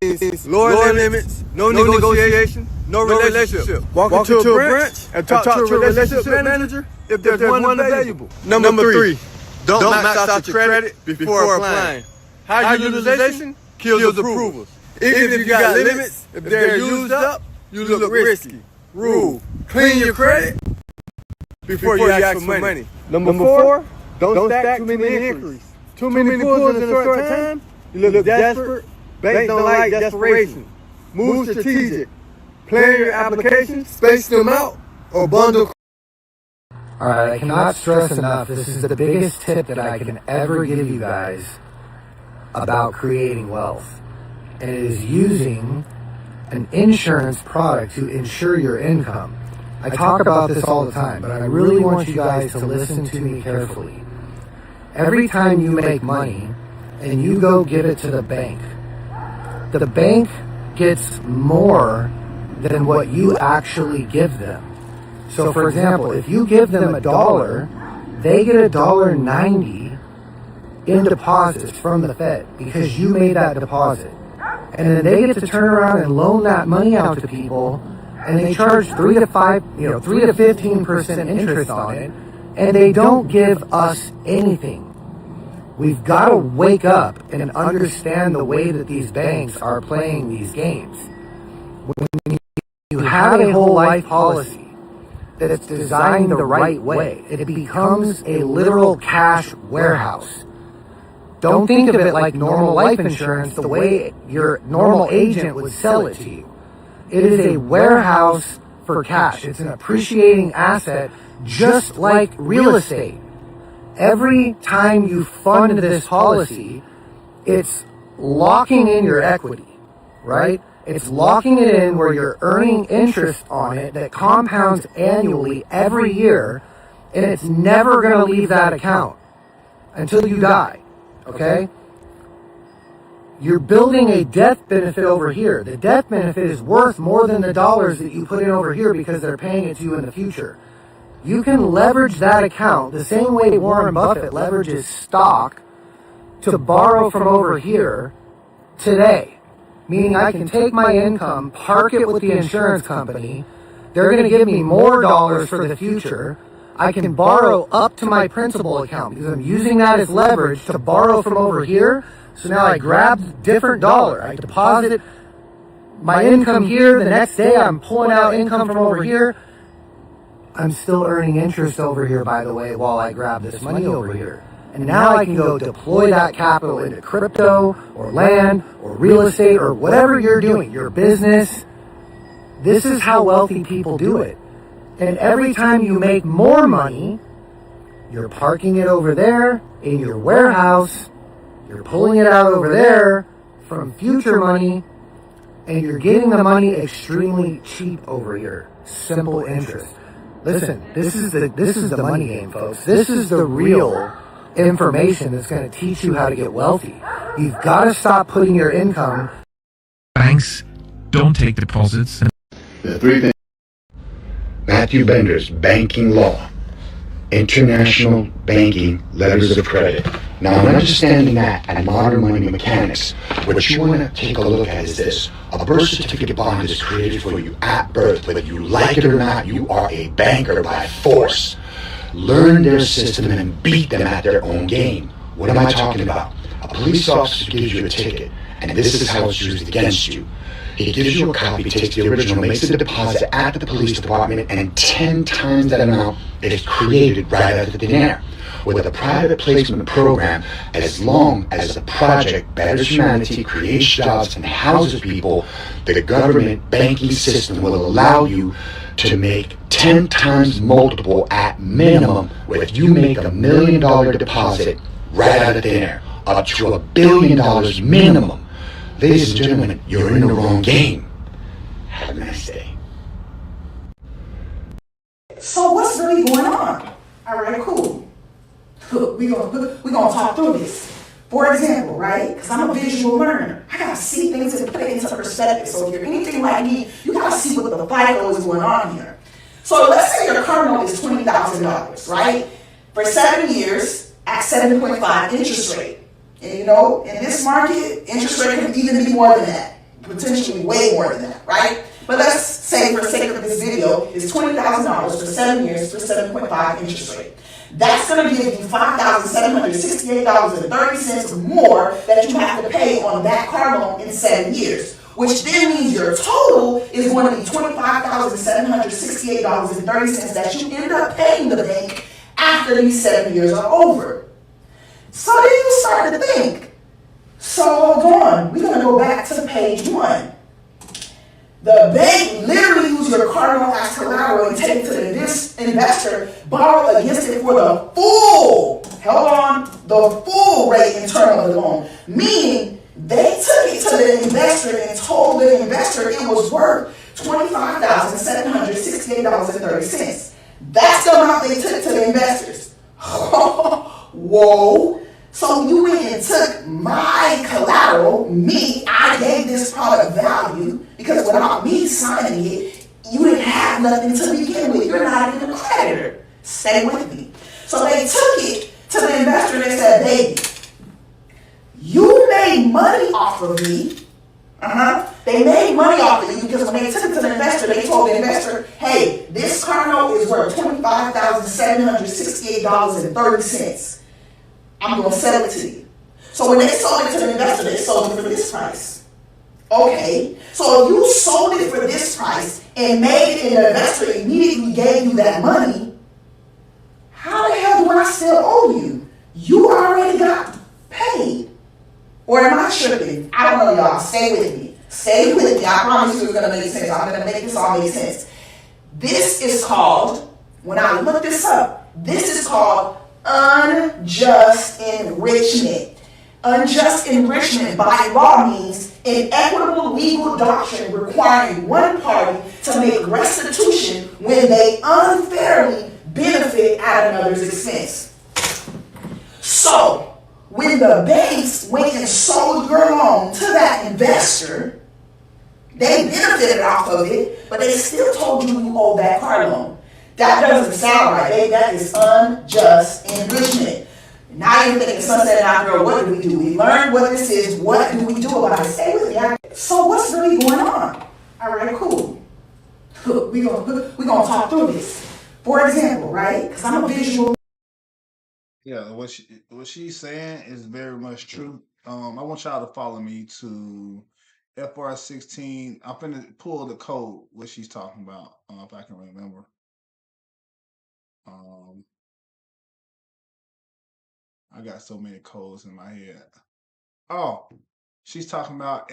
means lower limits, no negotiation, no relationship. Walk into a branch and talk to a relationship manager if there's one available. Number 3, don't max out your credit before applying. High utilization kills approvals. Even if you got limits, if they're used up, you look risky. Rule: clean your credit before you ask for money. Number 4, don't stack too many inquiries. Too many pulls in a short time, you look desperate. Banks don't like desperation. Move strategic. Plan your applications, space them out, or bundle. Alright, I cannot stress enough, this is the biggest tip that I can ever give you guys about creating wealth. And it is using an insurance product to insure your income. I talk about this all the time, but I really want you guys to listen to me carefully. Every time you make money and you go give it to the bank gets more than what you actually give them. So for example, if you give them $1, they get $1.90 in deposits from the Fed because you made that deposit. And then they get to turn around and loan that money out to people, and they charge 3 to 15% interest on it, and they don't give us anything. We've got to wake up and understand the way that these banks are playing these games. When you have a whole life policy that's designed the right way, it becomes a literal cash warehouse. Don't think of it like normal life insurance the way your normal agent would sell it to you. It is a warehouse for cash. It's an appreciating asset, just like real estate. Every time you fund this policy, it's locking in your equity, right? It's locking it in where you're earning interest on it that compounds annually every year, and it's never going to leave that account until you die, okay? You're building a death benefit over here. The death benefit is worth more than the dollars that you put in over here because they're paying it to you in the future. You can leverage that account the same way Warren Buffett leverages stock to borrow from over here today. Meaning I can take my income, park it with the insurance company. They're going to give me more dollars for the future. I can borrow up to my principal account because I'm using that as leverage to borrow from over here. So now I grab different dollar. I deposit my income here. The next day I'm pulling out income from over here. I'm still earning interest over here, by the way, while I grab this money over here. And now I can go deploy that capital into crypto or land or real estate or whatever you're doing, your business. This is how wealthy people do it. And every time you make more money, you're parking it over there in your warehouse, you're pulling it out over there from future money, and you're getting the money extremely cheap over here. Simple interest. Listen, this is the money game, folks. This is the real information that's going to teach you how to get wealthy. You've got to stop putting your income. Banks don't take deposits. The three things. Matthew Bender's Banking Law. International Banking Letters of Credit. Now, in understanding that and modern money mechanics, what you want to take a look at is this. A birth certificate bond is created for you at birth, whether you like it or not. You are a banker by force. Learn their system and beat them at their own game. What am I talking about? A police officer gives you a ticket, and this is how it's used against you. He gives you a copy, takes the original, makes a deposit at the police department, and 10 times that amount is created right out of thin air. With a private placement program, as long as the project betters humanity, creates jobs, and houses people, the government banking system will allow you to make 10 times multiple at minimum if you make $1 million deposit right out of thin air, up to $1 billion minimum. Ladies and gentlemen, you're in the wrong game. Have a nice day. So what's really going on? All right, cool. Look, we're gonna talk through this. For example, right? Because I'm a visual learner. I gotta see things and put it into perspective. So if you're anything like me, you gotta see what the FICO is going on here. So let's say your car note is $20,000, right? For 7 years at 7.5 interest rate. And you know, in this market, interest rate can even be more than that. Potentially way more than that, right? But let's say for sake of this video, it's $20,000 for 7 years for 7.5 interest rate. That's going to give you $5,768.30 more that you have to pay on that car loan in 7 years, which then means your total is going to be $25,768.30 that you end up paying the bank after these 7 years are over. So then you start to think, so hold on, we're going to go back to page 1. The bank literally use your car loan as collateral and take it to the investor, borrow against it for the full, the full rate in term of the loan. Meaning, they took it to the investor and told the investor it was worth $25,768.30. That's the amount they took to the investors. Whoa. So you went and took my collateral, me, I gave this product value, because without me signing it, you didn't have nothing to begin with. You're not even a creditor. Stay with me. So they took it to the investor and they said, baby, you made money off of me. They made money off of you because when they took it to the investor, they told the investor, hey, this car note is worth $25,768.30. I'm going to sell it to you. So when they sold it to the investor, they sold it for this price. Okay, so if you sold it for this price and made it and the investor immediately gave you that money, how the hell do I still owe you? You already got paid. Or am I tripping? I don't know, y'all. Stay with me. Stay with me. I promise you it's going to make sense. I'm going to make this all make sense. This is called, when I look this up, this is called unjust enrichment. Unjust enrichment by law means an equitable legal doctrine requiring one party to make restitution when they unfairly benefit at another's expense. So, when the banks went and sold your loan to that investor, they benefited off of it, but they still told you you owe that car loan. That doesn't sound right. That is unjust enrichment. Now you're thinking sunset and our girl, what do we do? We learned what this is, what do we do about it? Stay with me. So what's really going on? All right, cool. We're gonna talk through this. For example, right? Because I'm a visual. Yeah, what she's saying is very much true. I want y'all to follow me to FR16. I'm finna pull the code what she's talking about, if I can remember. I got so many codes in my head. Oh, she's talking about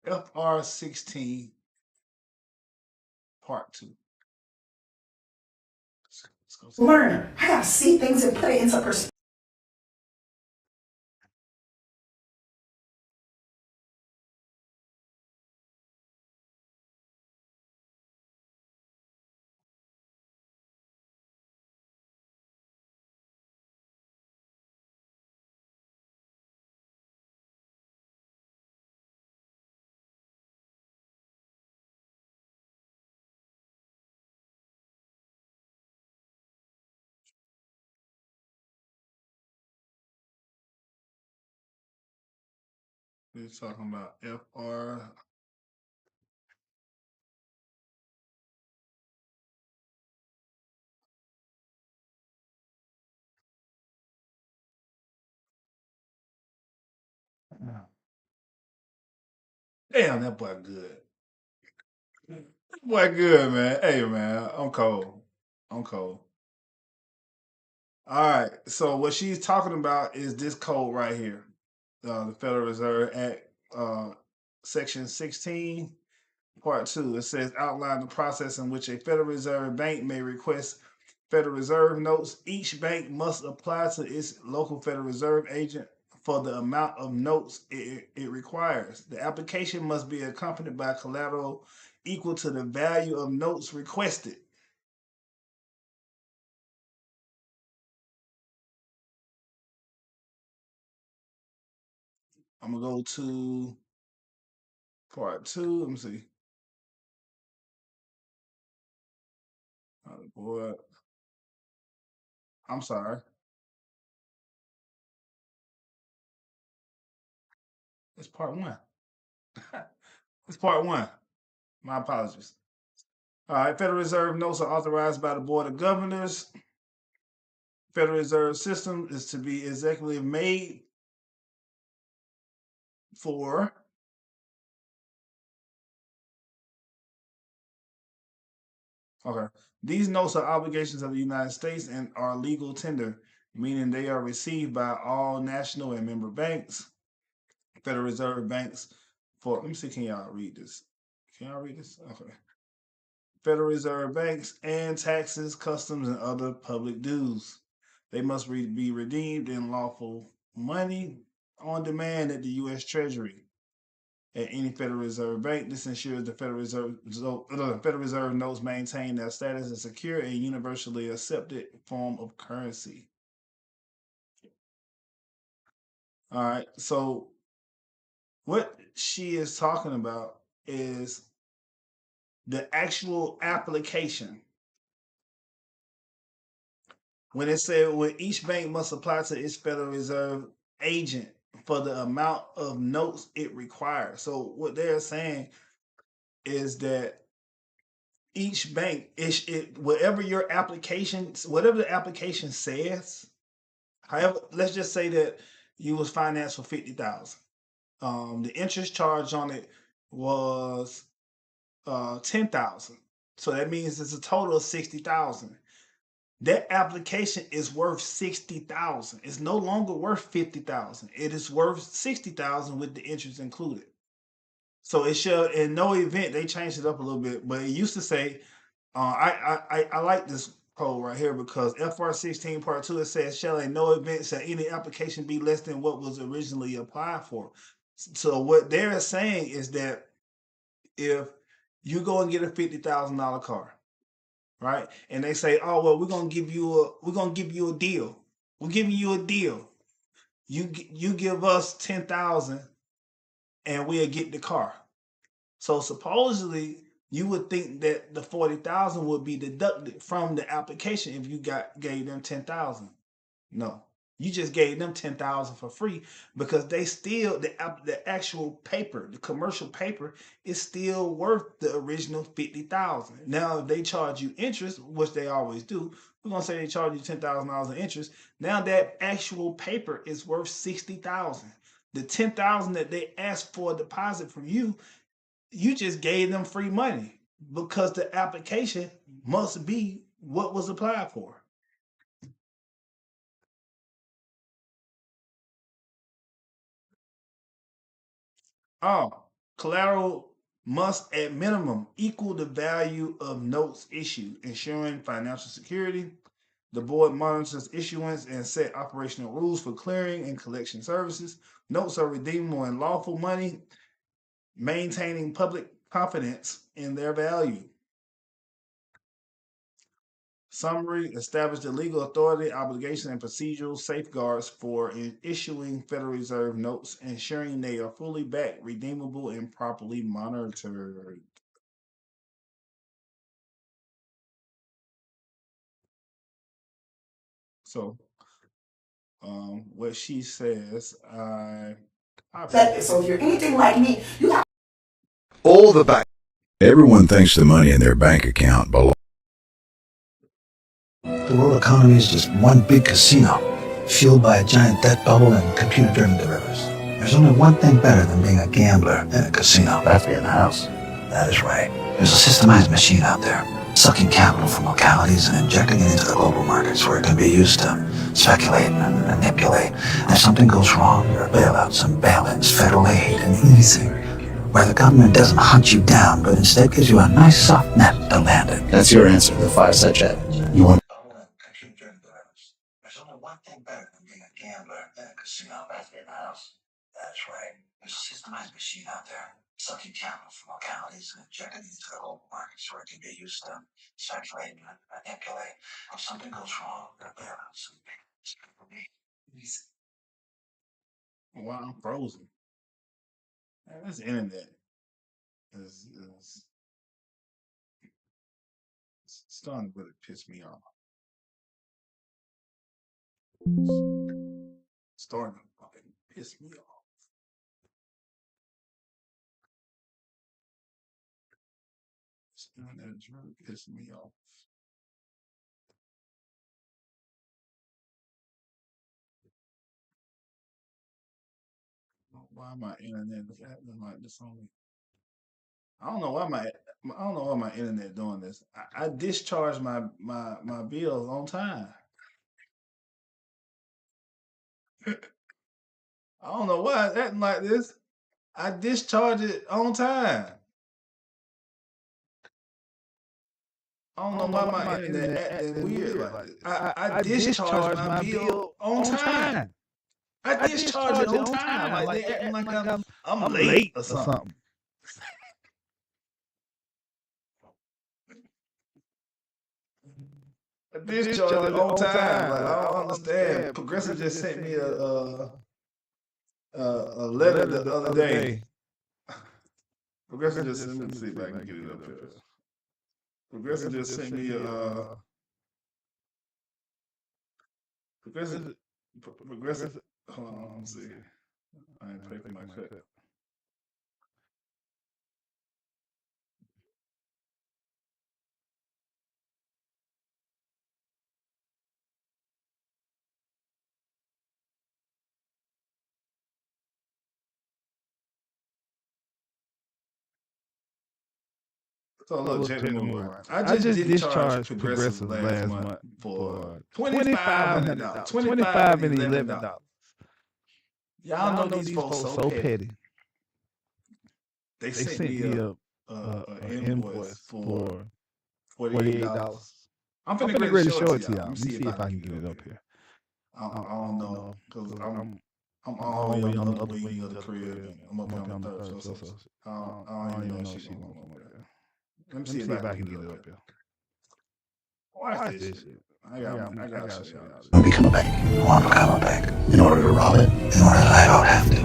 FR16 Part 2. Let's go. Learner. I gotta see things and put it into perspective. We're talking about FR. Damn, that boy good. That boy good, man. Hey, man, I'm cold. I'm cold. All right. So what she's talking about is this code right here, the Federal Reserve Act, Section 16, Part 2. It says outline the process in which a Federal Reserve Bank may request Federal Reserve notes. Each bank must apply to its local Federal Reserve agent for the amount of notes it requires. The application must be accompanied by collateral equal to the value of notes requested. I'm gonna go to Part 2. Let me see. Boy, I'm sorry. It's Part 1. It's Part 1. My apologies. All right. Federal Reserve notes are authorized by the Board of Governors. Federal Reserve System is to be executive made for okay. These notes are obligations of the United States and are legal tender, meaning they are received by all national and member banks, Federal Reserve banks. For let me see, can y'all read this? Can y'all read this? Okay. Federal Reserve banks and taxes, customs, and other public dues. They must be redeemed in lawful money on demand at the U.S. Treasury at any Federal Reserve bank. This ensures the Federal Reserve notes maintain their status as secure and universally accepted form of currency. All right. So what she is talking about is the actual application. When it said when each bank must apply to its Federal Reserve agent for the amount of notes it requires. So what they're saying is that each bank whatever your application, whatever the application says. However, let's just say that you was financed for 50,000. The interest charge on it was 10,000. So that means it's a total of 60,000. That application is worth 60,000. It's no longer worth 50,000. It is worth 60,000 with the interest included. So it should, in no event, they changed it up a little bit, but it used to say, I like this code right here because FR16 Part 2, it says, shall in no event shall any application be less than what was originally applied for. So what they're saying is that if you go and get a $50,000 car, right? And they say, "Oh well, we're gonna give you a deal. We're giving you a deal. You give us 10,000, and we'll get the car." So supposedly, you would think that the 40,000 would be deducted from the application if you gave them 10,000. No, You just gave them 10,000 for free because they still the actual paper, the commercial paper, is still worth the original 50,000. Now if they charge you interest, which they always do, we're gonna say they charge you $10,000 in interest. Now that actual paper is worth 60,000. The 10,000 that they asked for a deposit from you, you just gave them free money because the application must be what was applied for. Oh, collateral must at minimum equal the value of notes issued, ensuring financial security. The board monitors issuance and set operational rules for clearing and collection services. Notes are redeemable in lawful money, maintaining public confidence in their value. Summary: establish the legal authority, obligation, and procedural safeguards for issuing Federal Reserve notes, ensuring they are fully backed, redeemable, and properly monitored. So, what she says, So if you're anything like me, you got All the banks. Everyone thinks the money in their bank account belongs. The world economy is just one big casino, fueled by a giant debt bubble and computer-driven derivatives. There's only one thing better than being a gambler in a casino. That's being a house. That is right. There's a systemized machine out there, sucking capital from localities and injecting it into the global markets where it can be used to speculate and manipulate. And if something goes wrong, there are bailouts and bail-ins, federal aid, and easing, where the government doesn't hunt you down, but instead gives you a nice soft net to land in. That's your answer, the five-set challenge. You want There's only one thing better than being a gambler in a casino. That's being a house. That's right. There's a systemized machine out there, sucking capital from localities and injecting it into the global markets where it can be used to speculate and manipulate. If something goes wrong, there are bailouts and easy. wow, I'm frozen. Man, this internet is starting to really piss me off. Starting to fucking piss me off. This internet is really pissing me off. Why my internet is acting like this on me? I don't know why my internet doing this. I discharged my bills on time. I don't know why it's acting like this. I discharged it on time. I don't know why my internet acting weird like this. I discharged my bill on time. I discharged it on time. Like they acting like I'm late or something. I discharged it on time. Like I don't understand. Progressive just sent me a letter the other day. Progressive just sent me. Let me see if I can get it up here. Progressive just sent me a Progressive. Hold on, let me see. I ain't pay for my cut. So look, check the move. I just discharged Progressive last month for $2,500. $2,511. Y'all know these folks so petty. They sent me an invoice for $48. I'm finna really show it to y'all. Let me see if I can get it up here. I don't know, because I'm all the way on the other wing of the crib, and I'm up on the third, so I don't even know if she gonna come over there. Let me see if I can get it up here. Watch this shit. I gotta show y'all. Become a bank. I want to become a bank. In order to rob it, in order that I don't have to.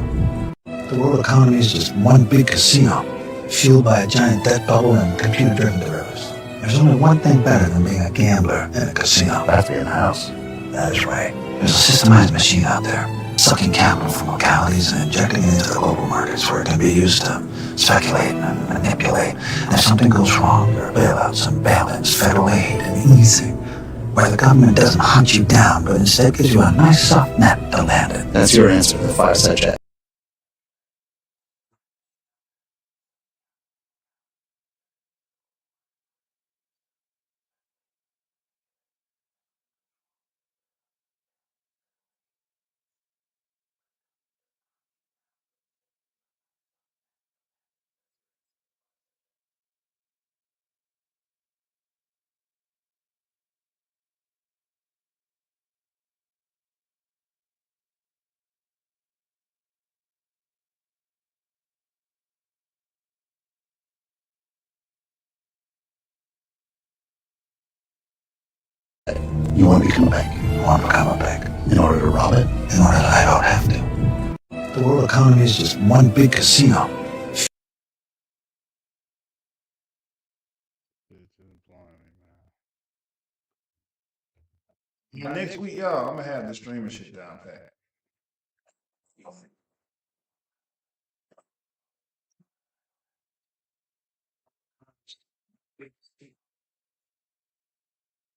The world economy is just one big casino, fueled by a giant debt bubble and computer-driven derivatives. There's only one thing better than being a gambler in a casino. That's being a house. That is right. There's a systemized machine out there, sucking capital from localities and injecting it into the global markets where it can be used to speculate and manipulate. And if something goes wrong, there are bailouts and bail-ins, federal aid, and easing, where the government doesn't hunt you down, but instead gives you a nice soft net to land in. That's your answer to the fireside chat. You want to become a bank. I want to become a bank. In order to rob it? In order that I don't have to. The world economy is just one big casino. Next week, y'all, I'm gonna have the streaming shit down pat.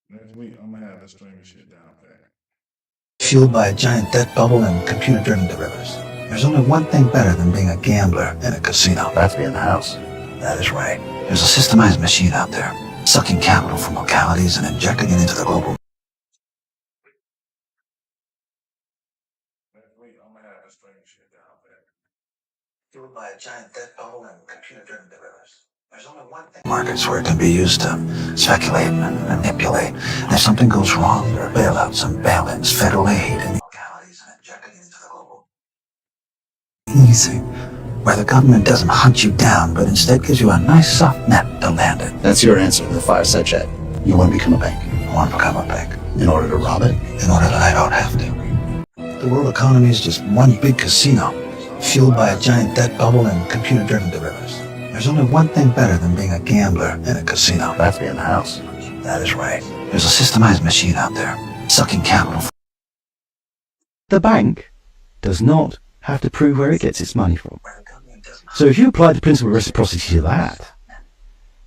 Next week, I'm gonna have the streaming shit down pat. Fueled by a giant debt bubble and computer-driven derivatives. There's only one thing better than being a gambler in a casino. That's being the house. That is right. There's a systemized machine out there, sucking capital from localities and injecting it into the global. Next week, I'm gonna have the streaming shit down pat. Fueled by a giant debt bubble and computer-driven derivatives. There's only one thing. Markets where it can be used to speculate and manipulate. And if something goes wrong, there are bailouts and bail-ins, federal aid, and localities and injecting it into the global. Easy, where the government doesn't hunt you down, but instead gives you a nice soft net to land in. That's your answer to the fireside chat. You want to become a bank. I want to become a bank. In order to rob it? In order that I don't have to. The world economy is just one big casino, fueled by a giant debt bubble and computer-driven derivatives. There's only one thing better than being a gambler in a casino. That's being the house. That is right. There's a systemized machine out there, sucking capital. The bank does not have to prove where it gets its money from. So if you apply the principle of reciprocity to that,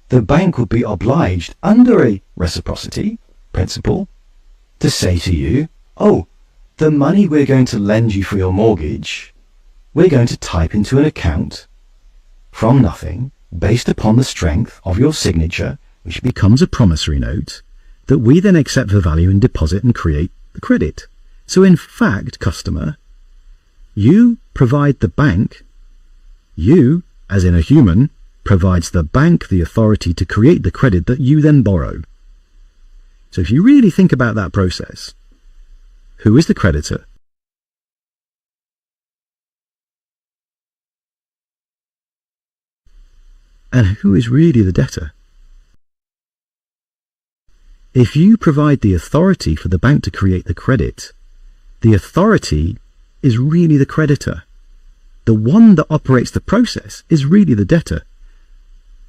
the bank would be obliged under a reciprocity principle to say to you, oh, the money we're going to lend you for your mortgage, we're going to type into an account from nothing based upon the strength of your signature, which becomes a promissory note that we then accept for value and deposit and create the credit. So in fact, customer, you provide the bank, you, as in a human, provides the bank the authority to create the credit that you then borrow. So if you really think about that process, who is the creditor? And who is really the debtor? If you provide the authority for the bank to create the credit, the authority is really the creditor. The one that operates the process is really the debtor.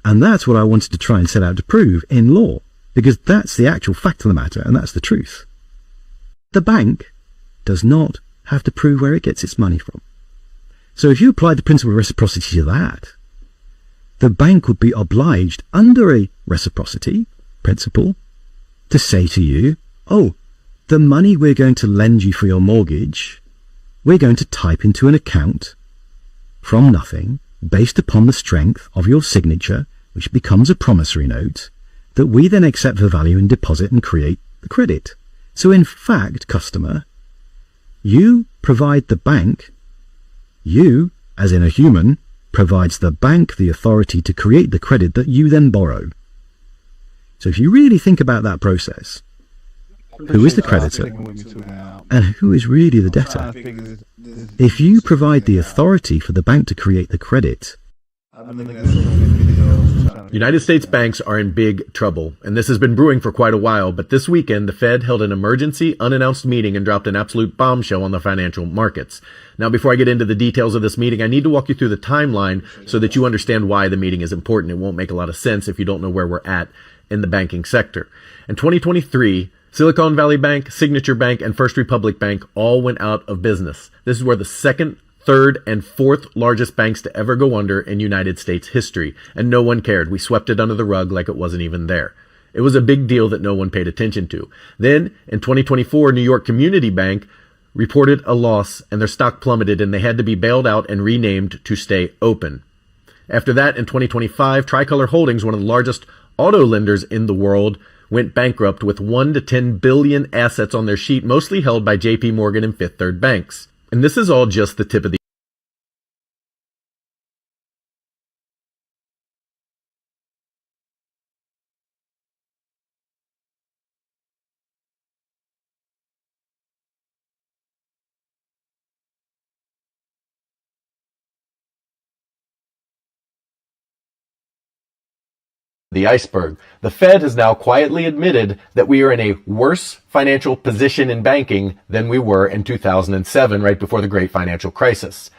And that's what I wanted to try and set out to prove in law, because that's the actual fact of the matter, and that's the truth. The bank does not have to prove where it gets its money from. So if you apply the principle of reciprocity to that, the bank would be obliged under a reciprocity principle to say to you, oh, the money we're going to lend you for your mortgage, we're going to type into an account from nothing based upon the strength of your signature, which becomes a promissory note that we then accept for value and deposit and create the credit. So in fact, customer, you provide the bank, you, as in a human, provides the bank the authority to create the credit that you then borrow. So if you really think about that process, who is the creditor and who is really the debtor? If you provide the authority for the bank to create the credit, United States banks are in big trouble, and this has been brewing for quite a while, but this weekend the Fed held an emergency, unannounced meeting and dropped an absolute bombshell on the financial markets. Now, before I get into the details of this meeting, I need to walk you through the timeline so that you understand why the meeting is important. It won't make a lot of sense if you don't know where we're at in the banking sector. In 2023, Silicon Valley Bank, Signature Bank, and First Republic Bank all went out of business. This is where the second, third, and fourth largest banks to ever go under in United States history. And no one cared. We swept it under the rug like it wasn't even there. It was a big deal that no one paid attention to. Then, in 2024, New York Community Bank reported a loss and their stock plummeted and they had to be bailed out and renamed to stay open. After that, in 2025, Tricolor Holdings, one of the largest auto lenders in the world, went bankrupt with 1 to 10 billion assets on their sheet, mostly held by JP Morgan and Fifth Third banks. And this is all just the tip of the iceberg. The Fed has now quietly admitted that we are in a worse financial position in banking than we were in 2007, right before the Great Financial Crisis.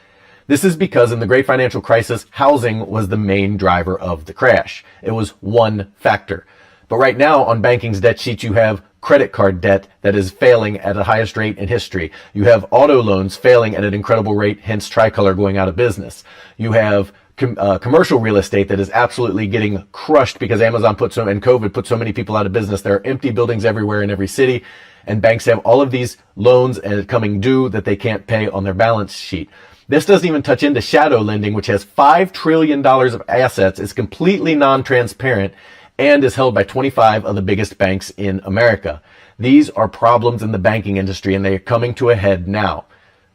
This is because in the Great Financial Crisis, housing was the main driver of the crash. It was one factor. But right now on banking's debt sheet, you have credit card debt that is failing at the highest rate in history. You have auto loans failing at an incredible rate, hence Tricolor going out of business. You have commercial real estate that is absolutely getting crushed because Amazon and COVID put so many people out of business. There are empty buildings everywhere in every city, and banks have all of these loans coming due that they can't pay on their balance sheet. This doesn't even touch into shadow lending, which has $5 trillion of assets, is completely non-transparent, and is held by 25 of the biggest banks in America. These are problems in the banking industry, and they are coming to a head now.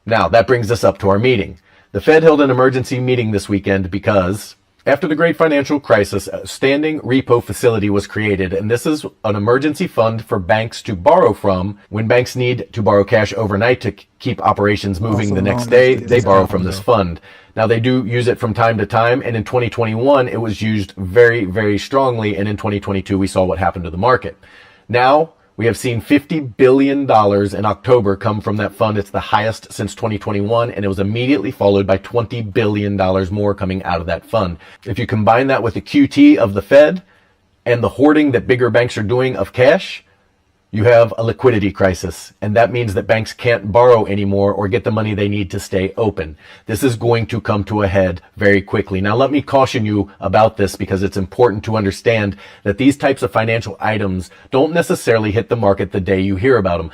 Now, that brings us up to our meeting. The Fed held an emergency meeting this weekend because after the Great Financial Crisis, a standing repo facility was created, and this is an emergency fund for banks to borrow from. When banks need to borrow cash overnight to keep operations moving the next day, they borrow from this fund. Now, they do use it from time to time, and in 2021, it was used very, very strongly, and in 2022, we saw what happened to the market. Now, we have seen $50 billion in October come from that fund. It's the highest since 2021, and it was immediately followed by $20 billion more coming out of that fund. If you combine that with the QT of the Fed and the hoarding that bigger banks are doing of cash, you have a liquidity crisis, and that means that banks can't borrow anymore or get the money they need to stay open. This is going to come to a head very quickly. Now, let me caution you about this because it's important to understand that these types of financial items don't necessarily hit the market the day you hear about them.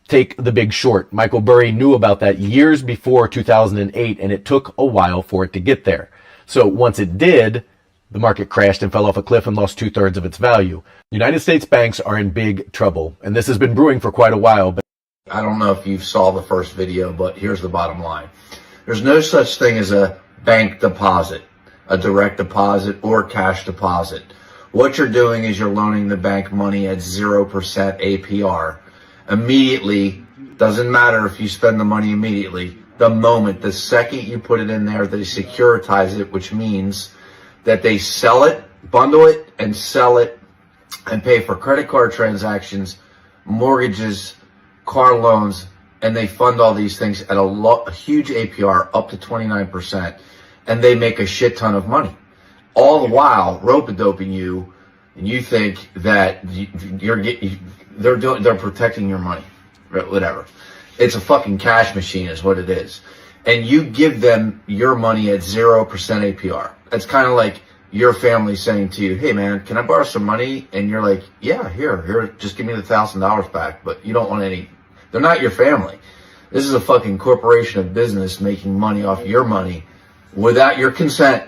Take The Big Short. Michael Burry knew about that years before 2008, and it took a while for it to get there. So once it did, the market crashed and fell off a cliff and lost 2/3 of its value. United States banks are in big trouble, and this has been brewing for quite a while. But I don't know if you saw the first video, but here's the bottom line. There's no such thing as a bank deposit, a direct deposit, or cash deposit. What you're doing is you're loaning the bank money at 0% APR. Immediately, doesn't matter if you spend the money immediately, the second you put it in there, they securitize it, which means that they sell it, bundle it, and sell it, and pay for credit card transactions, mortgages, car loans, and they fund all these things at a huge APR, up to 29%, and they make a shit ton of money. All the while rope-a-doping you, and you think that they're protecting your money, whatever. It's a fucking cash machine is what it is. And you give them your money at 0% APR. It's kind of like your family saying to you, hey man, can I borrow some money? And you're like, yeah, here, just give me the $1,000 back. But you don't want any, they're not your family. This is a fucking corporation of business making money off your money without your consent,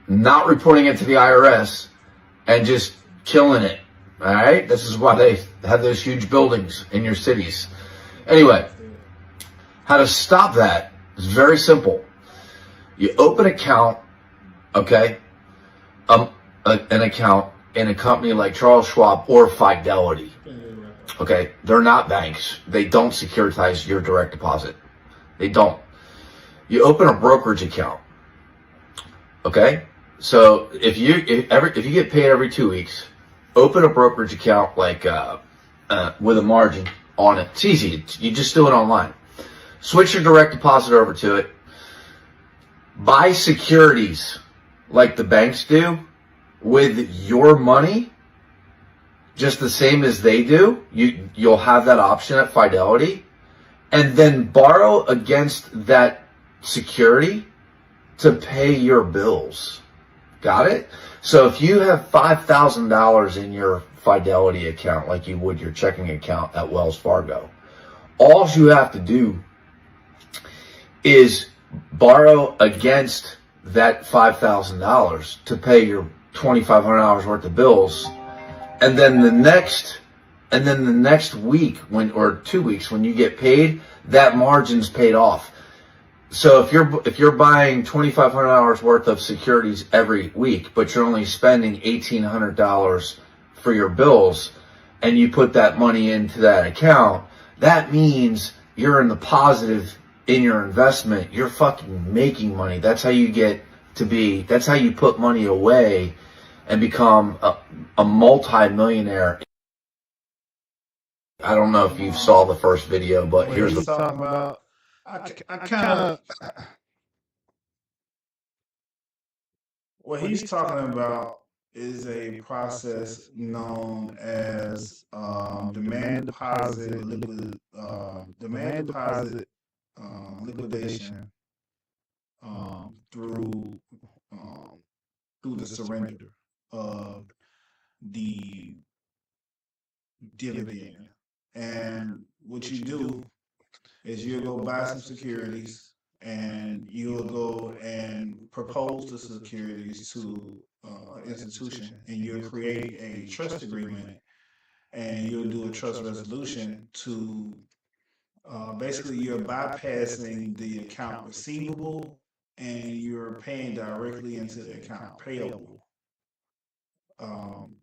not reporting it to the IRS, and just killing it. All right? This is why they have those huge buildings in your cities. Anyway, how to stop that is very simple. You open an account, okay, an account in a company like Charles Schwab or Fidelity. Okay, they're not banks. They don't securitize your direct deposit. They don't. You open a brokerage account. Okay, so if you get paid every 2 weeks, open a brokerage account like with a margin on it. It's easy. You just do it online. Switch your direct deposit over to it. Buy securities like the banks do with your money, just the same as they do. You'll have that option at Fidelity, and then borrow against that security to pay your bills. Got it? So if you have $5,000 in your Fidelity account, like you would your checking account at Wells Fargo, all you have to do is borrow against that $5,000 to pay your $2,500 worth of bills, and then the next week, or 2 weeks, when you get paid, that margin's paid off. So if you're buying $2,500 worth of securities every week, but you're only spending $1,800 for your bills, and you put that money into that account, that means you're in the positive in your investment. You're fucking making money. That's how you that's how you put money away and become a multi-millionaire. I don't know if you saw the first video, but here's the talking about. I kind of what he's talking about is a process known as demand deposit liquidation through the surrender of the dividend. And what you do is you'll go buy some securities, and you'll go and propose the securities to an institution, and you'll create a trust agreement, and you'll do a trust resolution to basically you're bypassing the account receivable, and you're paying directly into the account payable. Um,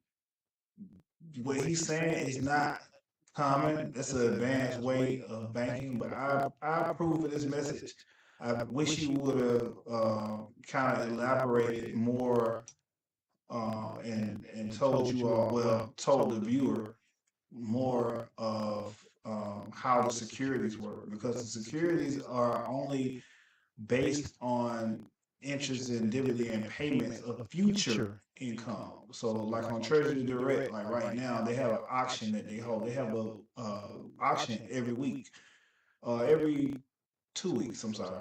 what he's saying is not common. That's an advanced way of banking, but I approve of this message. I wish he would have kind of elaborated more and told you all, well, told the viewer more of how the securities work, because the securities are only based on interest and dividend payments of future income. So, like on Treasury Direct, like right now, they have an auction that they hold. They have a auction every week, every 2 weeks. I'm sorry,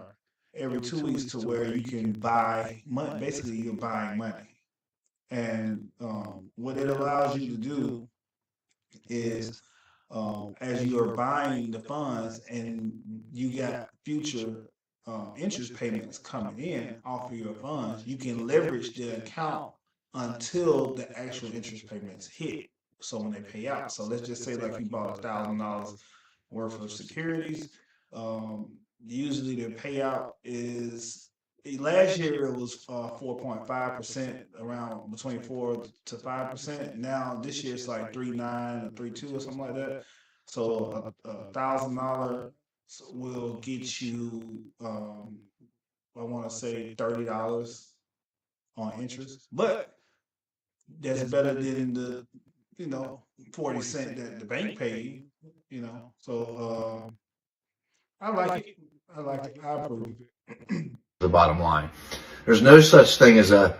every 2 weeks, to where you can buy money. Basically, you're buying money, and what it allows you to do is as you are buying the funds and you got future interest payments coming in off of your funds, you can leverage the account until the actual interest payments hit. So when they pay out, so let's just say like you bought $1,000 worth of securities. Usually the payout is, last year it was 4.5%, around between 4 to 5%. Now this year it's like 3.9 or 3.2 or something like that. So $1,000 will get you, I want to say $30 on interest, but that's better than the 40 cent that the bank pay you. So I like it. I like it. I approve it. the bottom line. There's no such thing as a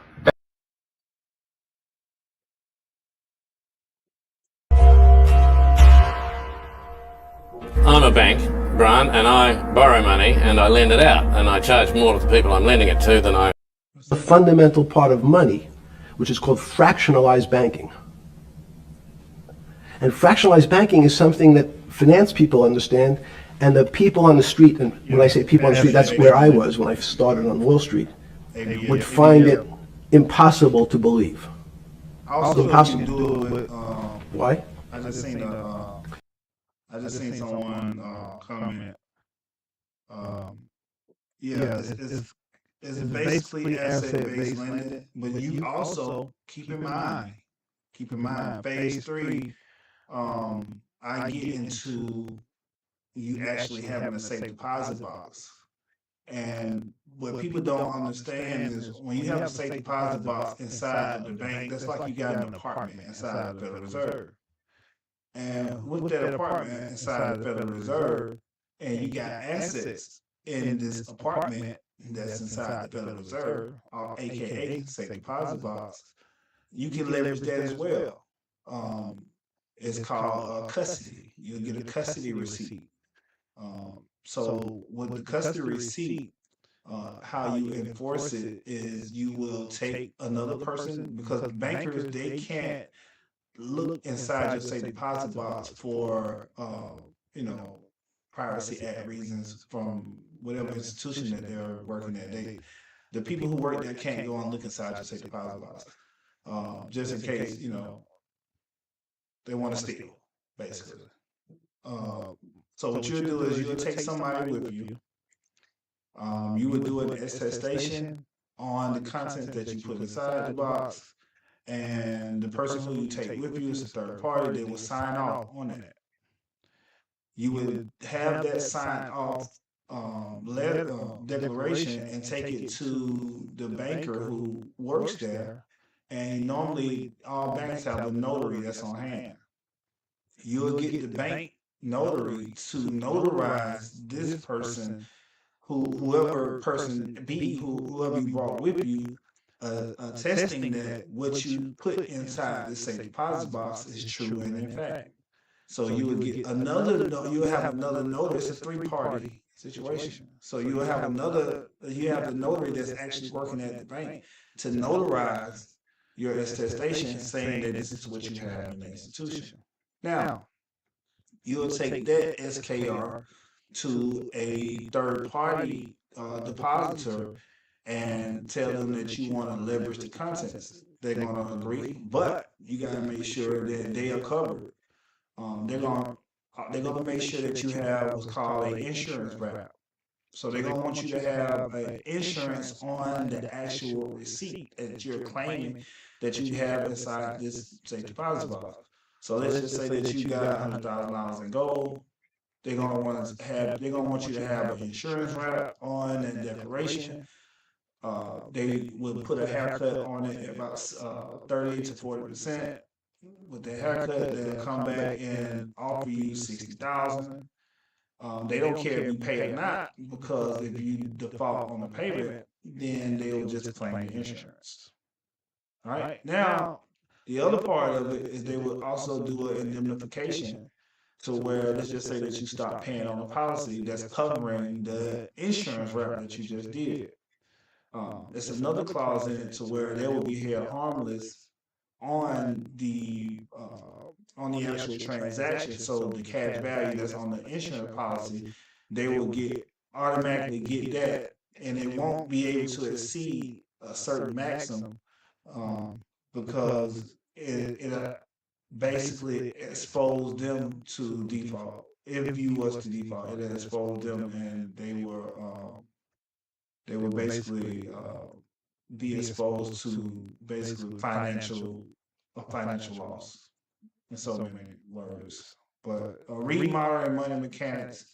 I'm a bank, Brian, and I borrow money and I lend it out, and I charge more to the people I'm lending it to than I... The fundamental part of money, which is called fractionalized banking. And fractionalized banking is something that finance people understand, and the people on the street, and when I say people on the street, that's where I was when I started on Wall Street, would find it impossible to believe. Also, Impossible. you can do it with, Why? I just seen someone comment. Yeah, it's basically asset-based lending, but you also keep in mind, phase three. I get into you actually having a safe deposit box. And what people don't understand is when you have a safe deposit box inside of the bank, that's like you got an apartment inside of the Federal Reserve. And with that apartment inside the Federal Reserve, and you got assets in this apartment that's inside the Federal Reserve, aka safe deposit box, you can leverage that as well. is called custody. You'll get a custody receipt. So with the custody receipt, how you enforce it is you will take another person, because bankers, they can't look inside your safe deposit box for you know, privacy act reasons from whatever institution that they're working at. The people who work there can't go and look inside your safe deposit box, just in case, you know, they want to steal, basically. So what you'll do is you'll take somebody with you. You would do an attestation on the contents that you put inside the box, and the person who you take with you is a third party. They will sign off on that. You would have that signed off letter declaration and take it to the banker who works there. And normally, all banks have a notary that's on hand. You'll get the bank notary to notarize this person, whoever person B, whoever you brought with you, attesting that what you put inside the safe deposit box is true and in fact. So you would get another, you will have another notary. It's a three-party situation. So you will have another, you have the notary that's actually working at the bank to notarize your attestation saying that this is what you have in the institution. Now, you'll take that SKR to a third-party depositor and tell them that you want to leverage the contents. They're going to agree, but you got to make sure that they are covered. They're gonna make sure that you have what's called an insurance wrap. So they're gonna want you to have an insurance on the actual receipt that you're claiming that you have inside this safe deposit box. So let's just say that you got $100,000 in gold. They're gonna want you to have an insurance wrap on that declaration. They would put a haircut on it at about 30 to 40%. With the haircut, they'll come back and offer you 60,000. They don't care if you pay or not, because if you default on the payment, then they'll just claim your insurance. All right. Now, the other part of it is they will also do an indemnification, to where, let's just say that you stop paying on the policy that's covering the insurance wrap that you just did. There's another clause in it to where they will be held harmless on the actual transaction. So the cash value that's on the insurance policy, they will automatically get that, and they won't be able to exceed a certain maximum, because it basically expose them to default. If you was to default, it exposed them, and they will basically be exposed to basically financial loss, in so many words. But read Modern Money Mechanics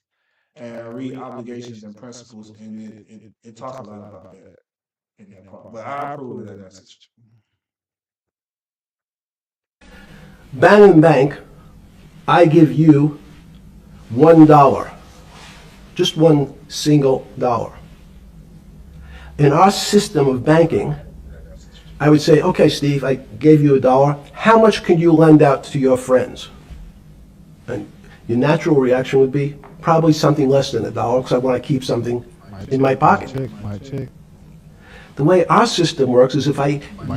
and read Obligations and Principles, and it talks a lot about that in that part. But I approve of that message. Bannon Bank, I give you $1, just one single dollar. In our system of banking, I would say, okay, Steve, I gave you $1. How much can you lend out to your friends? And your natural reaction would be probably something less than $1, because I want to keep something in my pocket. The way our system works is if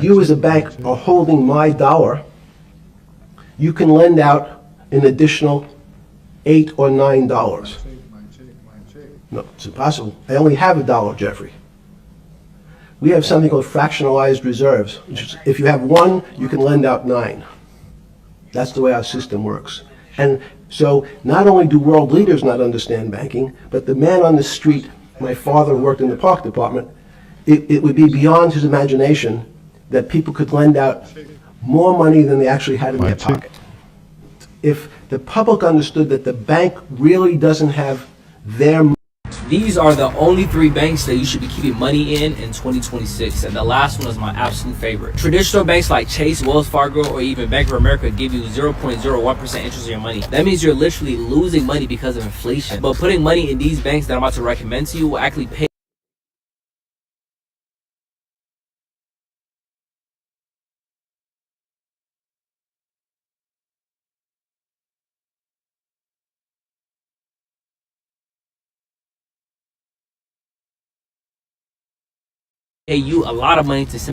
you as a bank are holding my dollar, you can lend out an additional $8 or $9. No, it's impossible. I only have $1, Jeffrey. We have something called fractionalized reserves. Which is, if you have 1, you can lend out 9. That's the way our system works. And so not only do world leaders not understand banking, but the man on the street, my father worked in the park department, it would be beyond his imagination that people could lend out more money than they actually had in their pocket. If the public understood that the bank really doesn't have their money. These are the only 3 banks that you should be keeping money in 2026, and the last one is my absolute favorite. Traditional banks like Chase, Wells Fargo, or even Bank of America give you 0.01% interest on your money. That means you're literally losing money because of inflation. But putting money in these banks that I'm about to recommend to you will actually pay pay you a lot of money to simply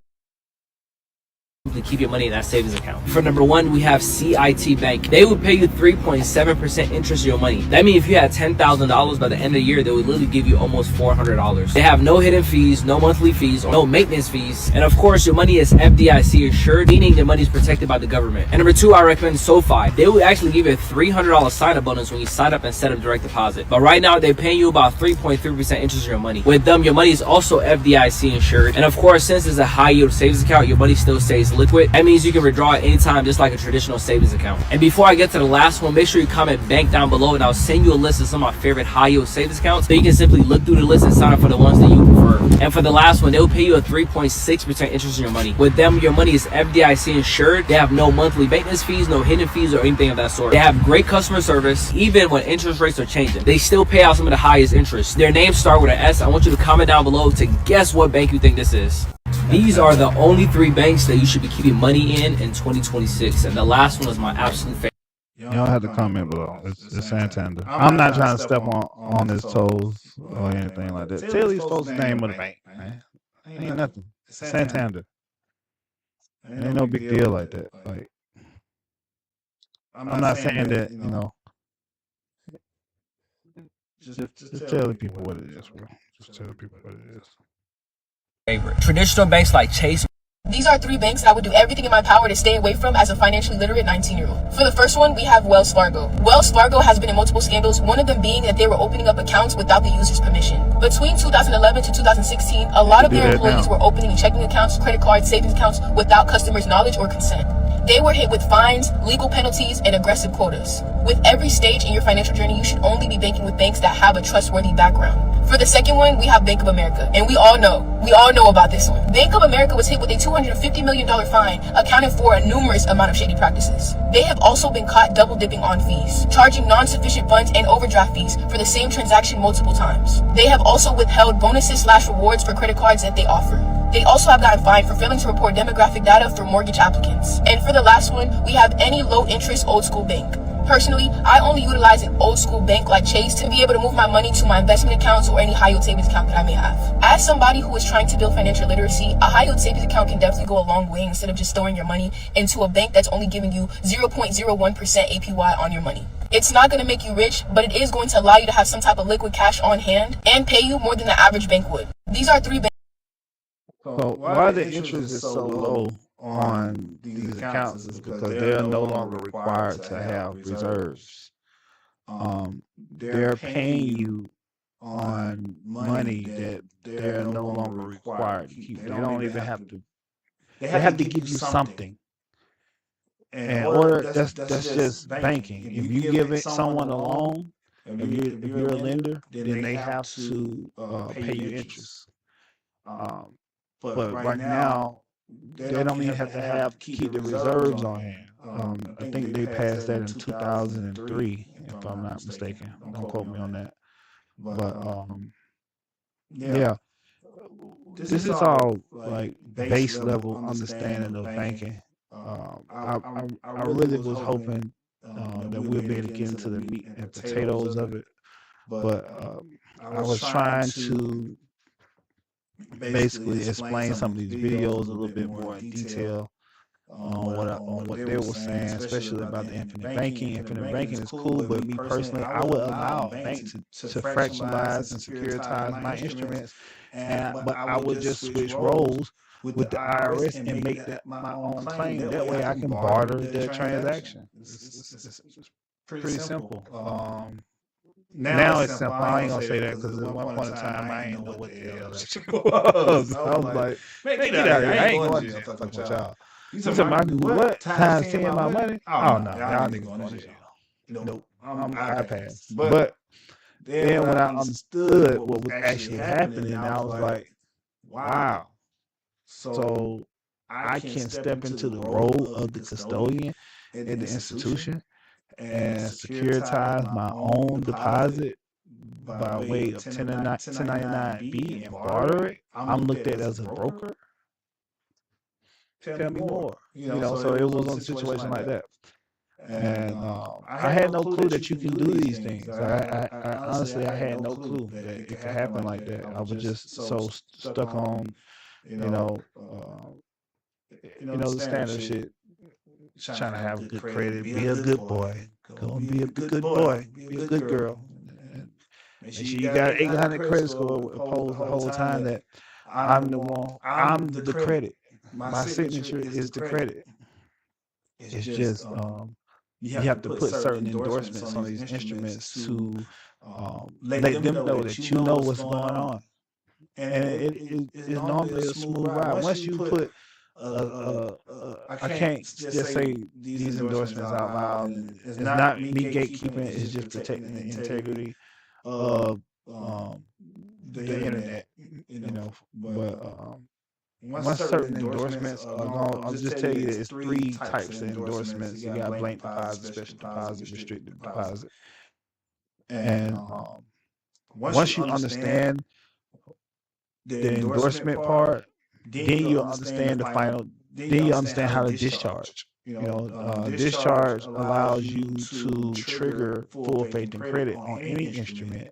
keep your money in that savings account. For number one, we have CIT Bank. They would pay you 3.7% interest on your money. That means if you had $10,000 by the end of the year, they would literally give you almost $400. They have no hidden fees, no monthly fees, or no maintenance fees. And of course, your money is FDIC insured, meaning your money is protected by the government. And number two, I recommend SoFi. They will actually give you a $300 sign-up bonus when you sign up and set up direct deposit. But right now, they're paying you about 3.3% interest on your money. With them, your money is also FDIC insured. And of course, since it's a high yield savings account, your money still stays liquid. That means you can withdraw at any time, just like a traditional savings account. And before I get to the last one, make sure you comment bank down below, and I'll send you a list of some of my favorite high yield savings accounts, so you can simply look through the list and sign up for the ones that you prefer. And for the last one, they'll pay you a 3.6% interest on your money. With them, your money is FDIC insured. They have no monthly maintenance fees, no hidden fees, or anything of that sort. They have great customer service. Even when interest rates are changing, they still pay out some of the highest interest. Their names start with an S. I want you to comment down below to guess what bank you think this is. These are the only 3 banks that you should be keeping money in 2026, and the last one is my absolute favorite. You don't have to comment below. It's Santander. I'm not trying to step on his toes or anything like that. Tell these folks the name of the bank, man. Ain't nothing. Santander. Ain't no big deal like that. Like, I'm not saying that, you know. Just tell the people what it is, bro. Just tell the people what it is. Traditional banks like Chase. These are 3 banks that I would do everything in my power to stay away from as a financially literate 19-year-old. For the first one, we have Wells Fargo. Wells Fargo has been in multiple scandals, one of them being that they were opening up accounts without the user's permission. Between 2011 to 2016, a lot of their employees were opening checking accounts, credit cards, savings accounts without customers' knowledge or consent. They were hit with fines, legal penalties, and aggressive quotas. With every stage in your financial journey, you should only be banking with banks that have a trustworthy background. For the second one, we have Bank of America, and we all know about this one. Bank of America was hit with a $250 million fine, accounting for a numerous amount of shady practices. They have also been caught double dipping on fees, charging non-sufficient funds and overdraft fees for the same transaction multiple times. They have also withheld bonuses/rewards for credit cards that they offer. They also have gotten fined for failing to report demographic data for mortgage applicants. And for the last one, we have any low interest old school bank. Personally, I only utilize an old school bank like Chase to be able to move my money to my investment accounts or any high yield savings account that I may have. As somebody who is trying to build financial literacy, a high yield savings account can definitely go a long way instead of just storing your money into a bank that's only giving you 0.01% APY on your money. It's not going to make you rich, but it is going to allow you to have some type of liquid cash on hand and pay you more than the average bank would. These are 3 banks. So why the interest is so low on these accounts is because they're no longer required to have reserves. They're paying you on money that they're no longer required to keep. They don't even have to. They have to give you something. And that's just banking. If you give it someone a loan, if you're a lender, then they have to pay you interest. But right now, they don't even have to keep the reserves on hand. I think they passed that in 2003, if I'm not mistaken. Don't quote me on that. But yeah, this is all like base level understanding of banking. I really was hoping that we'll be able to get into the meat and potatoes of it, but I was trying to basically explain some of these videos a little bit more in detail on what they were saying, especially about the infinite banking. Infinite banking is cool, but me personally, I would allow a bank to fractionalize and securitize my instruments, but I would just switch roles with the IRS and make that my own claim. That way I can barter their transaction. It's pretty simple. Now it's simple. I ain't gonna say that because at one point in time I ain't know what the hell that shit was. I was like, man, get out of here. I ain't going to fuck with y'all. You talking about what? Times 10 my money? Oh no, y'all niggas going to jail. Nope. I passed. But then when I understood what was actually happening, I was like, wow. So I can step into the role of the custodian at the institution and securitize my own deposit by way of 1099B and barter it. I'm looked at as a broker. Tell me more. So it was a situation like that. And I had no clue that you can do these things. I honestly, I had no clue that it could happen like that. I was just so stuck on The standard shit. Trying to have good credit, be a good boy, go and be a good boy, be a good girl. And make sure you got 800 credit score. Oppose the whole time that I'm the one. I'm the credit. My signature is the credit. It's just you have to put certain endorsements on these instruments to let them know that you know what's going on. And it is normally a smooth ride. Once you put I can't just say these endorsements out loud. And it's not me gatekeeping. It's just protecting the integrity of the internet. But once certain endorsements are gone, I'll just tell you that it's three types of endorsements. You got blank deposit, special deposit, restricted deposit. And once you understand the endorsement part, then you understand the final. Then you understand how to discharge. Discharge allows you to trigger full faith and credit on any instrument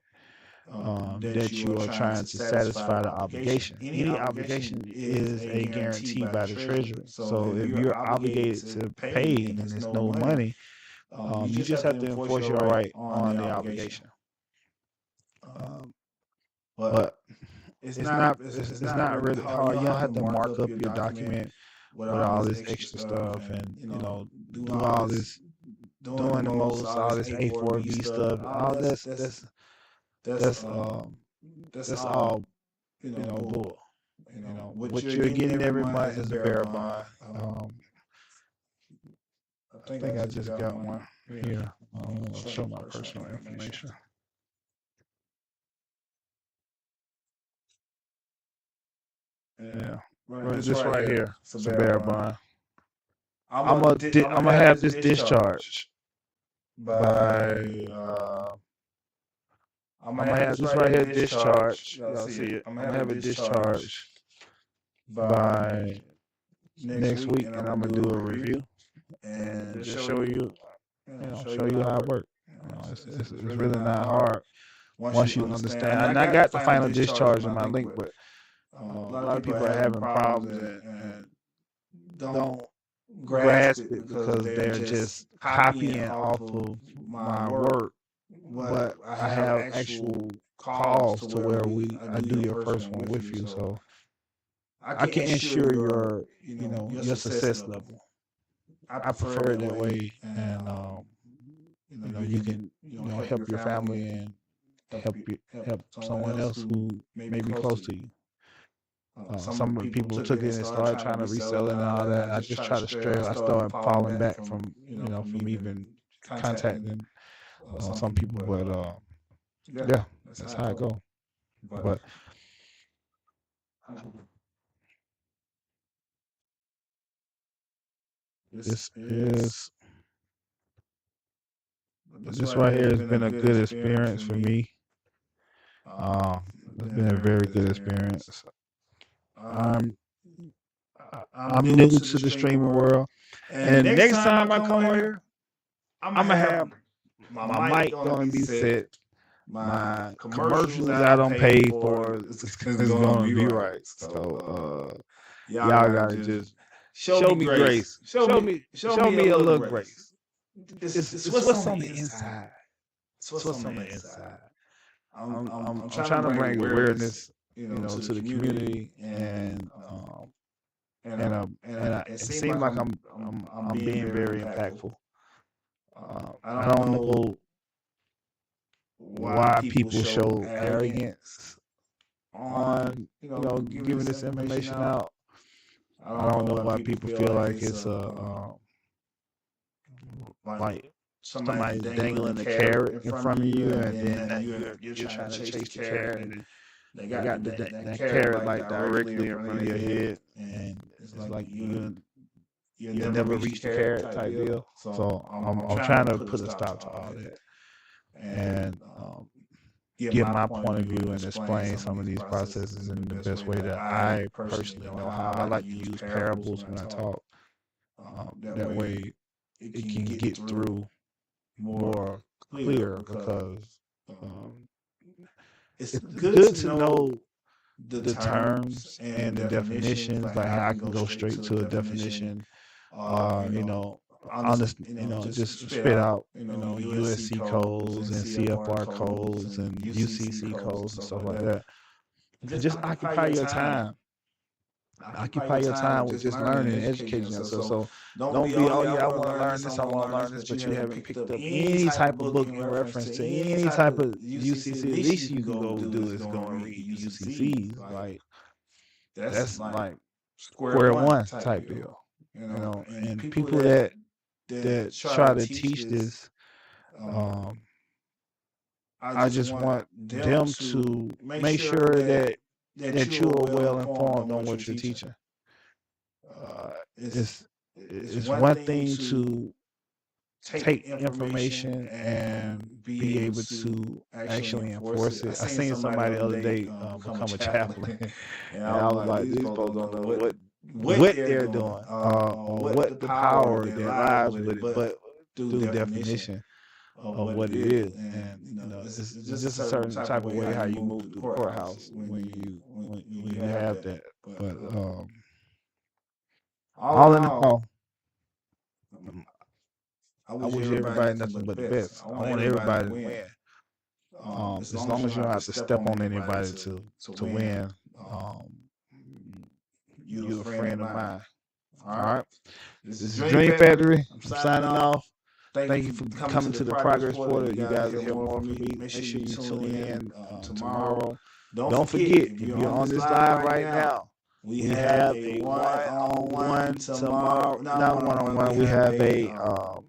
that you are trying to satisfy the obligation. Any obligation is a guarantee by the Treasury. So if you're obligated to pay and there's no money, you just have to enforce your right on the obligation. But it's not really hard. You don't have to mark up your document with all this extra stuff and do all this doing the most, all this A4B stuff. All that's all bull. What you're getting every month is a bearer bond. I think I just got one here. I'll show my personal information. Yeah, this right here. It's a bearer bond. I'm gonna have this discharge by. I'm gonna have this right here discharged. Y'all see it? I'm gonna have it discharged by next week, and I'm gonna do a review and just show you, show you how it works. It's really not hard once you understand. And I got the final discharge in my link, but a lot of people are having problems and don't grasp it because they're just copying off of my work. But I have actual calls to where I do your first one with you, so I can ensure your success level. I prefer it that way, and you can help your family and help someone else who may be close to you. Some people took it and started trying to resell it and all that. And I just try to stray. I started falling back from from even contacting some people, but yeah, that's how it go. But this right here has been a good experience for me. It's been a very good experience. I'm new to the streaming world, and next time I come here, I'm gonna have my mic gonna be set. My commercials I don't pay for is gonna be right. So y'all gotta just show me grace. Show me a little grace. It's what's on the inside. It's what's on the inside. I'm trying to bring awareness, to the community, and it seems like I'm being very impactful. I don't know why people show arrogance on giving this information out. I don't know why people feel like it's like somebody's dangling a carrot in front of you, and then you're trying to chase the carrot, and they got that carrot like directly in front of your head, and it's like you'll never reach the carrot type deal. So I'm trying to put a stop to all that and give my point of view and explain some of these processes in the best way that I personally know how. I like to use parables when I talk. That way it can get through more clear, because it's good to know the terms and the definitions, like how I can go straight to a definition, just spit out, USC codes and CFR codes and UCC codes and stuff like that. And just occupy your time. Occupy your time with just learning and educating yourself. So don't be, oh yeah, I want to learn this, I want to learn this, but you haven't picked up any type of book in reference to any type of UCC. At least you can go do is go and read UCCs. Like that's like square one type deal. And people that try to teach this, I just want them to make sure that you are well informed on what you're teaching. It's one thing to take information and be able to actually enforce it. I seen somebody the other day become a chaplain, and I was like, these folks don't know what they're doing, or what the power of their lives with it, but through definition of what it is. And it's just a certain type of way how you move through the courthouse when you have that. But all in all, I wish everybody nothing but the best. I want everybody to win. As long as you don't have to step on anybody to win, you're a friend of mine. All right. This is Dream Factory. I'm signing off. Thank you for coming to the Progress Portal. You guys will hear more from me. Make sure you tune in tomorrow. Don't forget, if you're on this live right now, we have a one-on-one tomorrow. Not one-on-one. We have a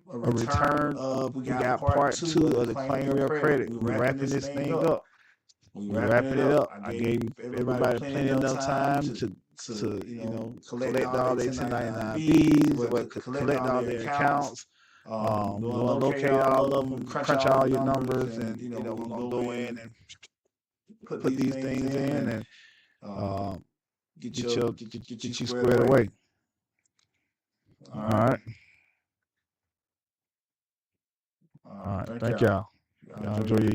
return of. We got part 2 of the Claim Real Credit. We're wrapping this thing up. We're wrapping it up. I gave everybody plenty enough time to collect all their 1099Bs, collect all their accounts. We're gonna locate all of them, crunch all your numbers, and we're gonna go in and put these things in and get you squared away. All right. All right. Thank y'all. Y'all enjoy your